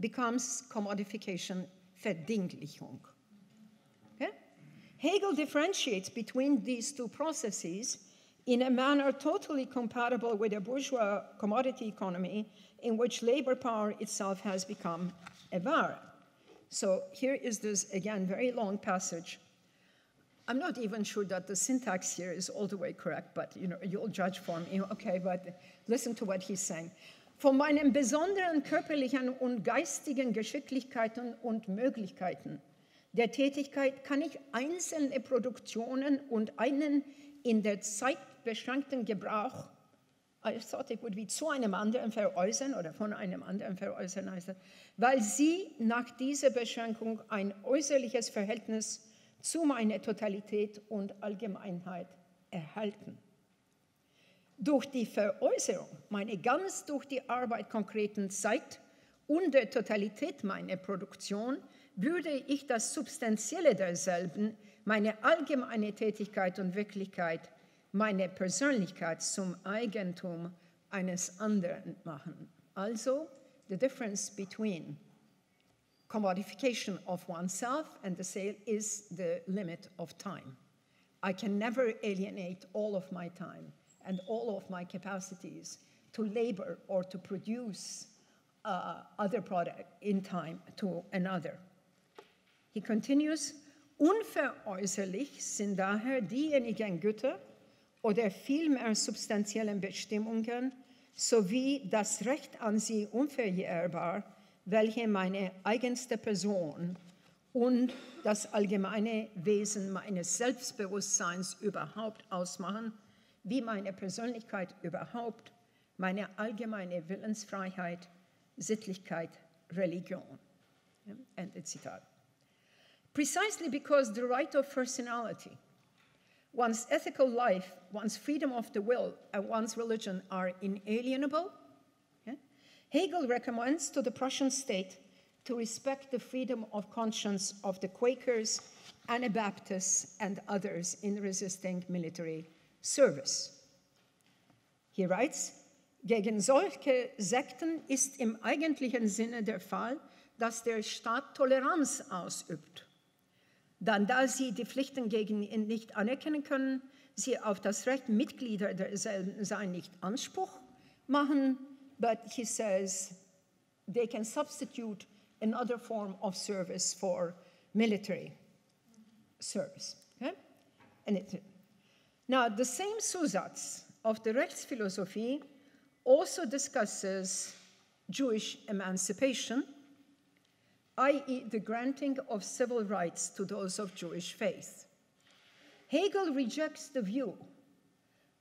[SPEAKER 3] becomes commodification, Verdinglichung? Okay? Hegel differentiates between these two processes in a manner totally compatible with a bourgeois commodity economy in which labor power itself has become a vara. So here is this, again, very long passage. I'm not even sure that the syntax here is all the way correct, but you'll judge for me. Okay, but listen to what he's saying. Von meinen besonderen körperlichen und geistigen Geschicklichkeiten und Möglichkeiten der Tätigkeit kann ich einzelne Produktionen und einen in der Zeit beschränkten Gebrauch I thought it would be zu einem anderen veräußern oder von einem anderen veräußern heißt, weil sie nach dieser Beschränkung ein äußerliches Verhältnis zu meiner Totalität und Allgemeinheit erhalten. Durch die Veräußerung meiner ganz durch die Arbeit konkreten Zeit und der Totalität meiner Produktion würde ich das Substanzielle derselben, meine allgemeine Tätigkeit und Wirklichkeit, meine Persönlichkeit zum Eigentum eines anderen machen. Also, the difference between commodification of oneself and the sale is the limit of time. I can never alienate all of my time and all of my capacities to labor or to produce other product in time to another. He continues, unveräußerlich sind daher diejenigen Güter oder vielmehr substanziellen Bestimmungen sowie das Recht an sie unverjährbar, welche meine eigenste Person und das allgemeine Wesen meines Selbstbewusstseins überhaupt ausmachen, wie meine Persönlichkeit überhaupt, meine allgemeine Willensfreiheit, Sittlichkeit, Religion. Ende Zitat. Precisely because the right of personality, one's ethical life, one's freedom of the will, and one's religion are inalienable, Hegel recommends to the Prussian state to respect the freedom of conscience of the Quakers, Anabaptists, and others in resisting military service. He writes, gegen solche Sekten ist im eigentlichen Sinne der Fall, dass der Staat Toleranz ausübt. Dann, da sie die Pflichten gegen ihn nicht anerkennen können, sie auf das Recht, Mitglieder derselben sein, nicht Anspruch machen, but he says they can substitute another form of service for military service. Okay? Now, the same Zusatz of the Rechtsphilosophie also discusses Jewish emancipation, i.e. the granting of civil rights to those of Jewish faith. Hegel rejects the view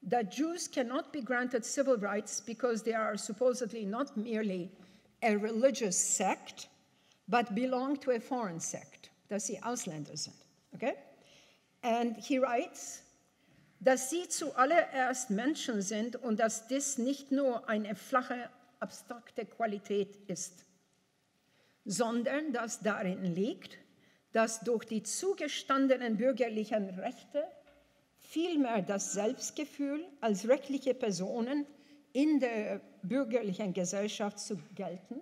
[SPEAKER 3] that Jews cannot be granted civil rights because they are supposedly not merely a religious sect, but belong to a foreign sect, dass sie Ausländer sind. Okay? And he writes, dass sie zuallererst Menschen sind und dass dies nicht nur eine flache, abstrakte Qualität ist, sondern dass darin liegt, dass durch die zugestandenen bürgerlichen Rechte vielmehr das Selbstgefühl als rechtliche Personen in der bürgerlichen Gesellschaft zu gelten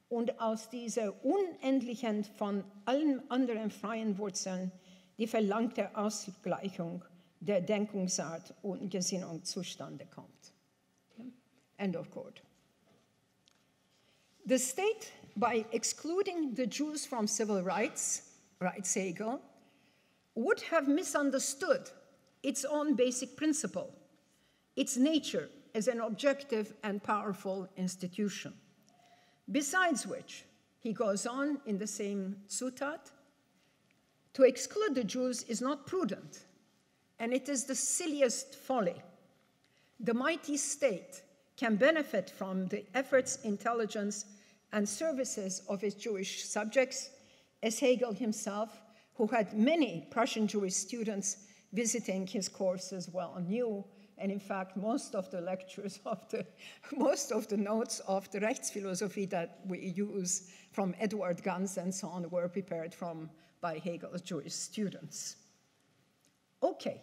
[SPEAKER 3] und aus dieser unendlichen von allen anderen freien Wurzeln die verlangte Ausgleichung der Denkungsart und Gesinnung zustande kommt. End of quote. The state, by excluding the Jews from civil rights, writes Hegel, would have misunderstood its own basic principle, its nature as an objective and powerful institution. Besides which, he goes on in the same Zutat, to exclude the Jews is not prudent, and it is the silliest folly. The mighty state can benefit from the efforts, intelligence, and services of its Jewish subjects, as Hegel himself, who had many Prussian Jewish students visiting his courses, well knew, and in fact, most of the lectures most of the notes of the Rechtsphilosophie that we use from Edward Ganz and so on were prepared by Hegel's Jewish students. Okay,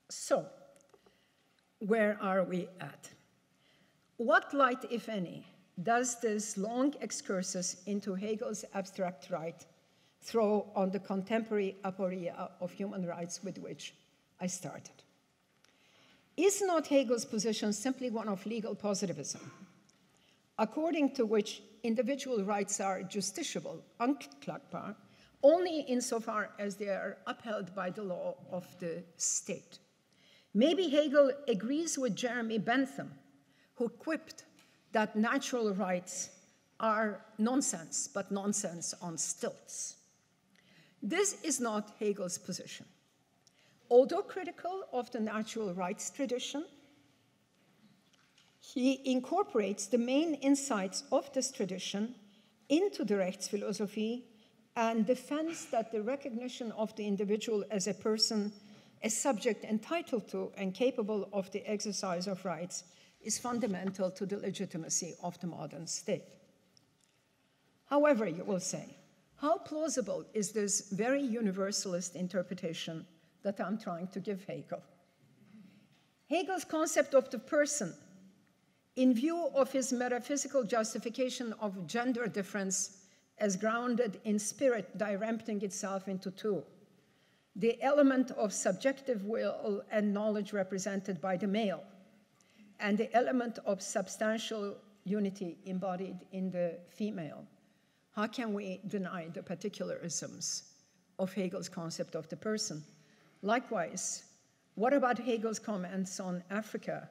[SPEAKER 3] so where are we at? What light, if any, does this long excursus into Hegel's abstract right throw on the contemporary aporia of human rights with which I started? Is not Hegel's position simply one of legal positivism, according to which individual rights are justiciable, anklagbar, only insofar as they are upheld by the law of the state? Maybe Hegel agrees with Jeremy Bentham, who quipped that natural rights are nonsense, but nonsense on stilts. This is not Hegel's position. Although critical of the natural rights tradition, He incorporates the main insights of this tradition into the Rechtsphilosophie and defends that the recognition of the individual as a person, a subject entitled to and capable of the exercise of rights, is fundamental to the legitimacy of the modern state. However, you will say, how plausible is this very universalist interpretation that I'm trying to give Hegel? Hegel's concept of the person, in view of his metaphysical justification of gender difference as grounded in spirit dirempting itself into two, the element of subjective will and knowledge represented by the male, and the element of substantial unity embodied in the female. How can we deny the particularisms of Hegel's concept of the person? Likewise, what about Hegel's comments on Africa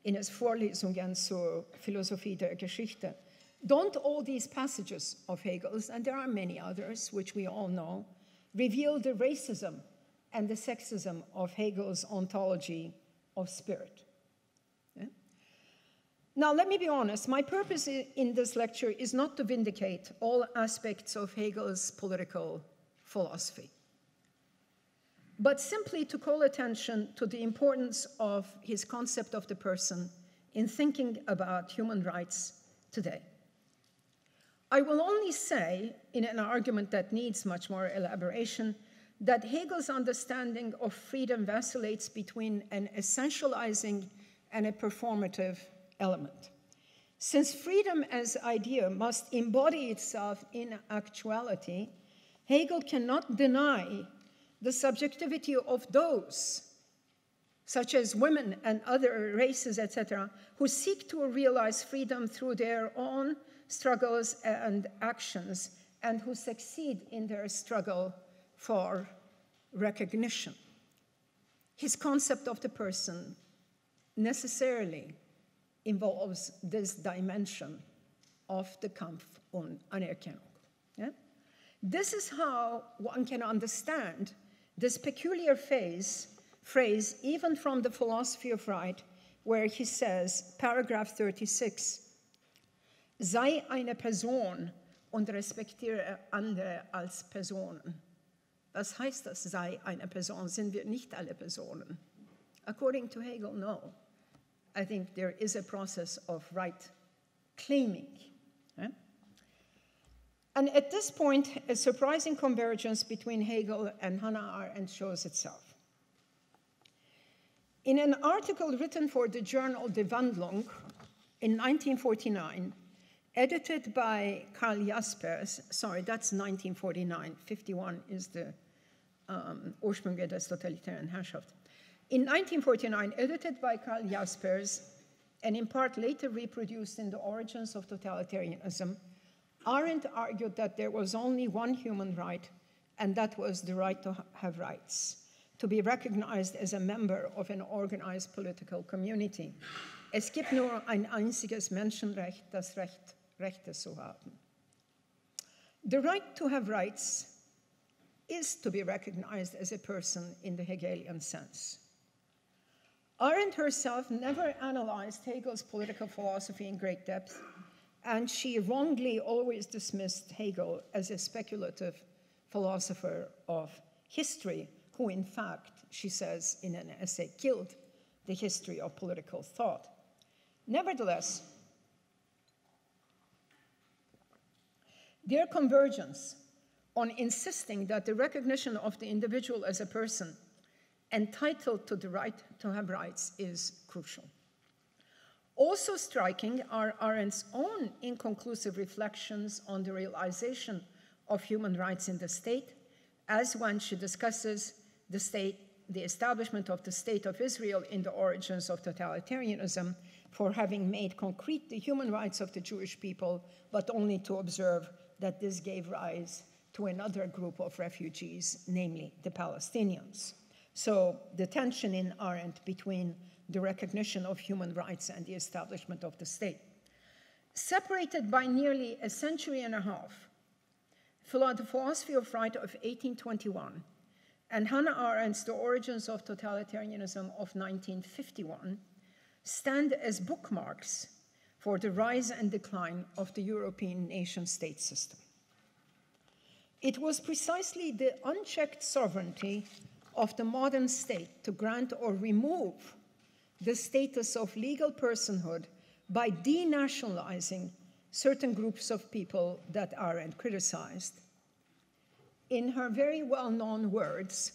[SPEAKER 3] in his Vorlesungen zur Philosophie der Geschichte? Don't all these passages of Hegel's, and there are many others which we all know, reveal the racism and the sexism of Hegel's ontology of spirit? Yeah? Now, let me be honest. My purpose in this lecture is not to vindicate all aspects of Hegel's political philosophy, but simply to call attention to the importance of his concept of the person in thinking about human rights today. I will only say, in an argument that needs much more elaboration, that Hegel's understanding of freedom vacillates between an essentializing and a performative element. Since freedom as idea must embody itself in actuality, Hegel cannot deny the subjectivity of those, such as women and other races, etc., who seek to realize freedom through their own struggles and actions, and who succeed in their struggle for recognition. His concept of the person necessarily involves this dimension of the Kampf um Anerkennung. Yeah? This is how one can understand this peculiar phrase, even from the philosophy of right, where he says, paragraph 36, sei eine Person und respektiere andere als Personen. Was heißt das, sei eine Person? Sind wir nicht alle Personen? According to Hegel, no. I think there is a process of right claiming. Eh? And at this point, a surprising convergence between Hegel and Hannah Arendt shows itself. In an article written for the journal Die Wandlung in 1949, edited by Karl Jaspers, sorry, that's 1949, 51 is the Ursprünge des totalitären Herrschaft. In 1949, edited by Karl Jaspers, and in part later reproduced in The Origins of Totalitarianism, Arendt argued that there was only one human right, and that was the right to have rights, to be recognized as a member of an organized political community. Es gibt nur ein einziges Menschenrecht, das Recht, Rechte zu haben. The right to have rights is to be recognized as a person in the Hegelian sense. Arendt herself never analyzed Hegel's political philosophy in great depth, and she wrongly always dismissed Hegel as a speculative philosopher of history, who in fact, she says in an essay, killed the history of political thought. Nevertheless, their convergence on insisting that the recognition of the individual as a person entitled to the right to have rights is crucial. Also striking are Arendt's own inconclusive reflections on the realization of human rights in the state, as when she discusses the establishment of the State of Israel in the Origins of Totalitarianism for having made concrete the human rights of the Jewish people, but only to observe that this gave rise to another group of refugees, namely the Palestinians. So the tension in Arendt between the recognition of human rights and the establishment of the state. Separated by nearly a century and a half, the philosophy of right of 1821 and Hannah Arendt's The Origins of Totalitarianism of 1951, stand as bookmarks for the rise and decline of the European nation-state system. It was precisely the unchecked sovereignty of the modern state to grant or remove the status of legal personhood by denationalizing certain groups of people that Arendt criticized. In her very well-known words,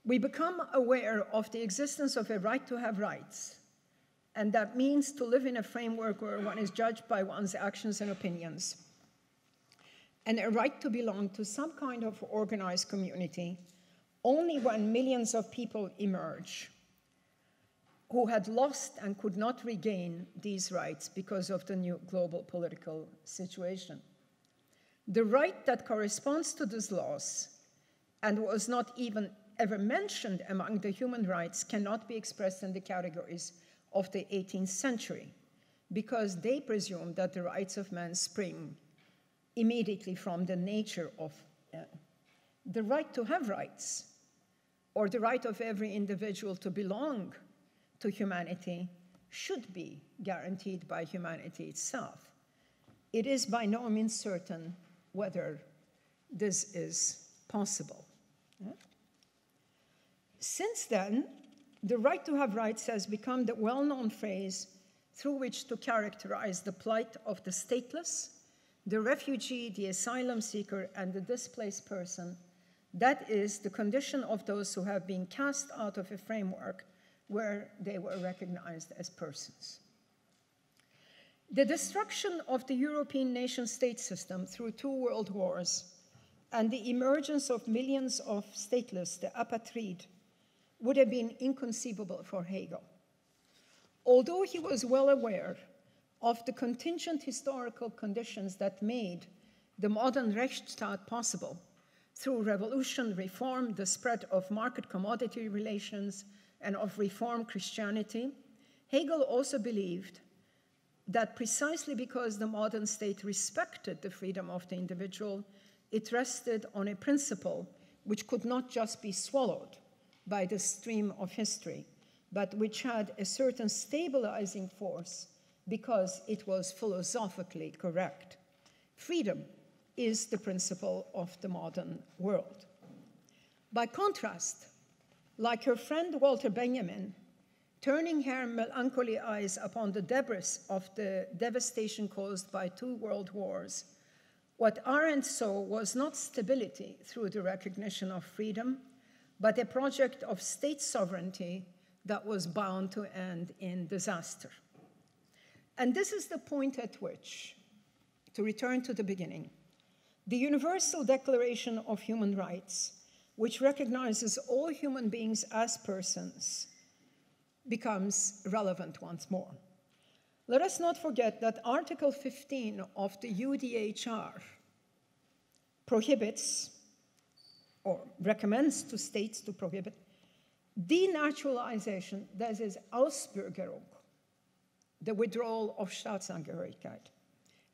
[SPEAKER 3] we become aware of the existence of a right to have rights, and that means to live in a framework where one is judged by one's actions and opinions, and a right to belong to some kind of organized community only when millions of people emerge who had lost and could not regain these rights because of the new global political situation. The right that corresponds to this loss and was not even ever mentioned among the human rights cannot be expressed in the categories of the 18th century because they presume that the rights of man spring immediately from the nature of the right to have rights, or the right of every individual to belong to humanity should be guaranteed by humanity itself. It is by no means certain whether this is possible. Since then, the right to have rights has become the well-known phrase through which to characterize the plight of the stateless, the refugee, the asylum seeker, and the displaced person. That is the condition of those who have been cast out of a framework where they were recognized as persons. The destruction of the European nation-state system through 2 world wars and the emergence of millions of stateless, the apatride, would have been inconceivable for Hegel. Although he was well aware of the contingent historical conditions that made the modern Rechtsstaat possible through revolution, reform, the spread of market commodity relations, and of reform Christianity, Hegel also believed that precisely because the modern state respected the freedom of the individual, it rested on a principle which could not just be swallowed by the stream of history, but which had a certain stabilizing force because it was philosophically correct. Freedom is the principle of the modern world. By contrast, like her friend Walter Benjamin, turning her melancholy eyes upon the debris of the devastation caused by 2 world wars, what Arendt saw was not stability through the recognition of freedom, but a project of state sovereignty that was bound to end in disaster. And this is the point at which, to return to the beginning, the Universal Declaration of Human Rights, which recognizes all human beings as persons, becomes relevant once more. Let us not forget that Article 15 of the UDHR prohibits or recommends to states to prohibit denaturalization, that is Ausbürgerung, the withdrawal of Staatsangehörigkeit,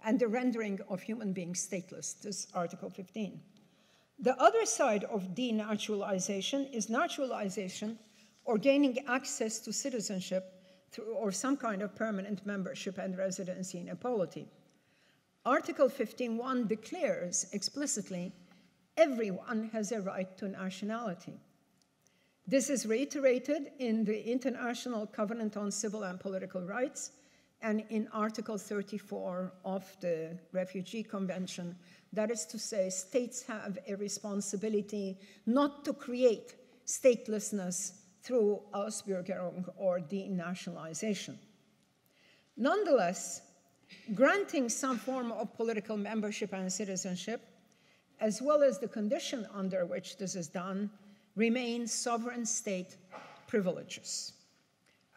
[SPEAKER 3] and the rendering of human beings stateless, this Article 15. The other side of denaturalization is naturalization or gaining access to citizenship through, or some kind of permanent membership and residency in a polity. Article 15.1 declares explicitly everyone has a right to nationality. This is reiterated in the International Covenant on Civil and Political Rights and in Article 34 of the Refugee Convention. That is to say, states have a responsibility not to create statelessness through Ausbürgerung or denationalization. Nonetheless, granting some form of political membership and citizenship, as well as the condition under which this is done, remains sovereign state privileges,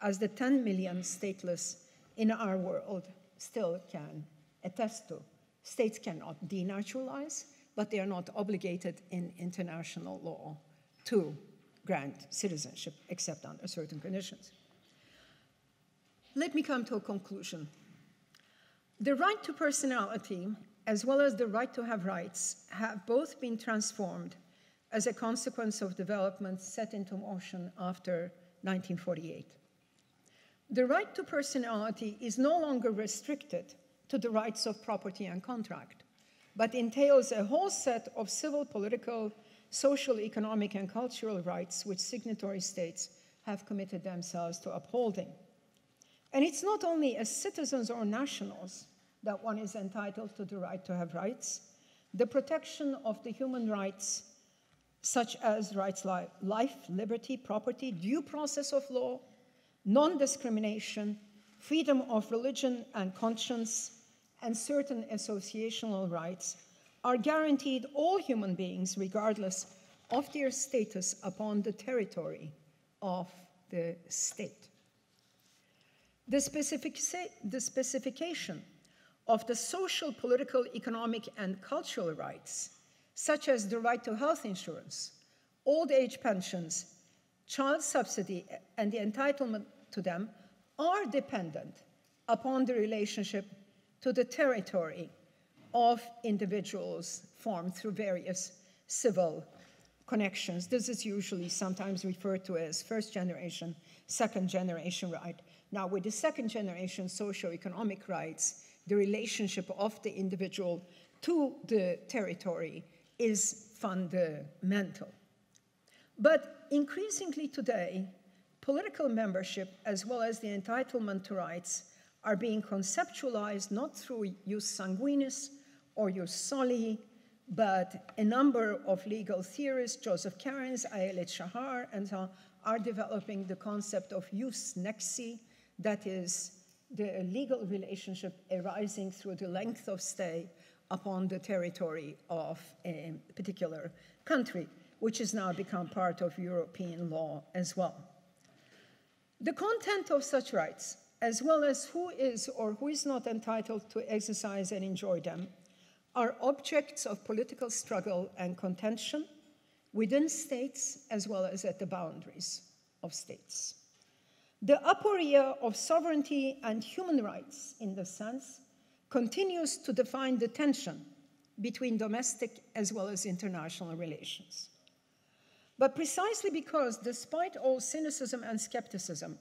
[SPEAKER 3] as the 10 million stateless in our world still can attest to. States cannot denaturalize, but they are not obligated in international law to grant citizenship, except under certain conditions. Let me come to a conclusion. The right to personality, as well as the right to have rights, have both been transformed as a consequence of developments set into motion after 1948. the right to personality is no longer restricted to the rights of property and contract, but entails a whole set of civil, political, social, economic, and cultural rights which signatory states have committed themselves to upholding. And it's not only as citizens or nationals that one is entitled to the right to have rights. The protection of the human rights, such as rights like life, liberty, property, due process of law, non-discrimination, freedom of religion and conscience, and certain associational rights, are guaranteed all human beings regardless of their status upon the territory of the state. The specification of the social, political, economic, and cultural rights, such as the right to health insurance, old age pensions, child subsidy, and the entitlement to them, are dependent upon the relationship to the territory of individuals formed through various civil connections. This is usually sometimes referred to as first generation, second generation right. Now, with the second generation socioeconomic rights, the relationship of the individual to the territory is fundamental. But increasingly today, political membership as well as the entitlement to rights are being conceptualized not through jus sanguinis or jus soli, but a number of legal theorists, Joseph Cairns, Ayelet Shahar, and so on, are developing the concept of jus nexi, that is, the legal relationship arising through the length of stay upon the territory of a particular country, which has now become part of European law as well. The content of such rights, as well as who is or who is not entitled to exercise and enjoy them, are objects of political struggle and contention within states as well as at the boundaries of states. The aporia of sovereignty and human rights, in this sense, continues to define the tension between domestic as well as international relations. But precisely because, despite all cynicism and skepticism,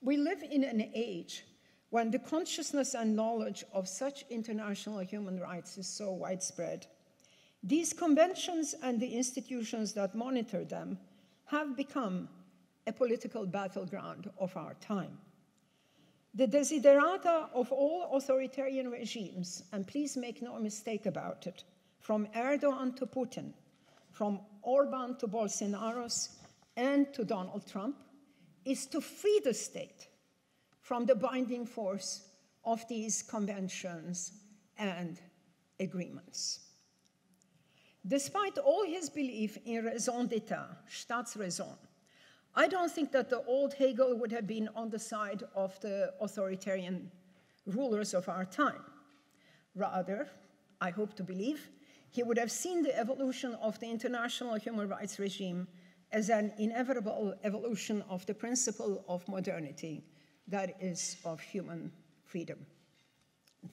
[SPEAKER 3] we live in an age when the consciousness and knowledge of such international human rights is so widespread, these conventions and the institutions that monitor them have become a political battleground of our time. The desiderata of all authoritarian regimes, and please make no mistake about it, from Erdogan to Putin, from Orban to Bolsonaro, and to Donald Trump, is to free the state from the binding force of these conventions and agreements. Despite all his belief in raison d'etat, Staatsräson, I don't think that the old Hegel would have been on the side of the authoritarian rulers of our time. Rather, I hope to believe, he would have seen the evolution of the international human rights regime as an inevitable evolution of the principle of modernity, that is, of human freedom.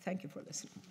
[SPEAKER 3] Thank you for listening.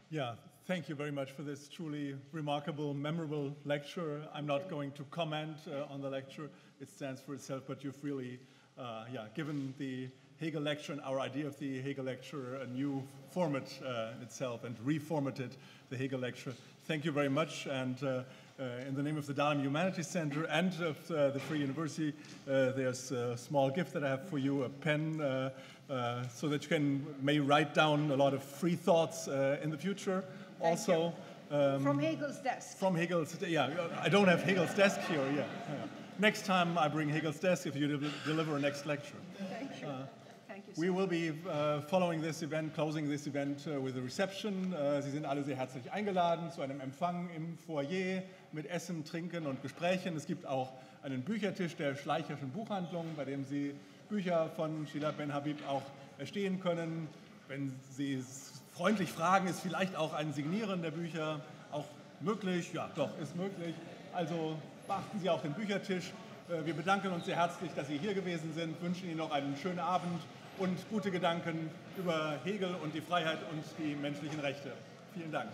[SPEAKER 2] Yeah, thank you very much for this truly remarkable, memorable lecture. I'm not going to comment on the lecture. It stands for itself, but you've really given the Hegel lecture and our idea of the Hegel lecture a new format itself and reformatted the Hegel lecture. Thank you very much. And in the name of the Dahlem Humanities Center and of the Free University, there's a small gift that I have for you, a pen, so that you may write down a lot of free thoughts in the future. Also,
[SPEAKER 3] from Hegel's desk.
[SPEAKER 2] From Hegel's, yeah. I don't have Hegel's desk here. Yeah. Next time I bring Hegel's desk if you deliver a next lecture.
[SPEAKER 3] Thank you. Thank you so
[SPEAKER 2] We will be following this event, closing this event with a reception. Sie sind alle sehr herzlich eingeladen zu einem Empfang im Foyer mit Essen, Trinken und Gesprächen. Es gibt auch einen Büchertisch der Schleicherschen Buchhandlung, bei dem Sie Bücher von Seyla Benhabib auch erstehen können. Wenn Sie freundlich fragen, ist vielleicht auch ein Signieren der Bücher auch möglich. Ja, doch, ist möglich. Also beachten Sie auch den Büchertisch. Wir bedanken uns sehr herzlich, dass Sie hier gewesen sind, wünschen Ihnen noch einen schönen Abend und gute Gedanken über Hegel und die Freiheit und die menschlichen Rechte. Vielen Dank.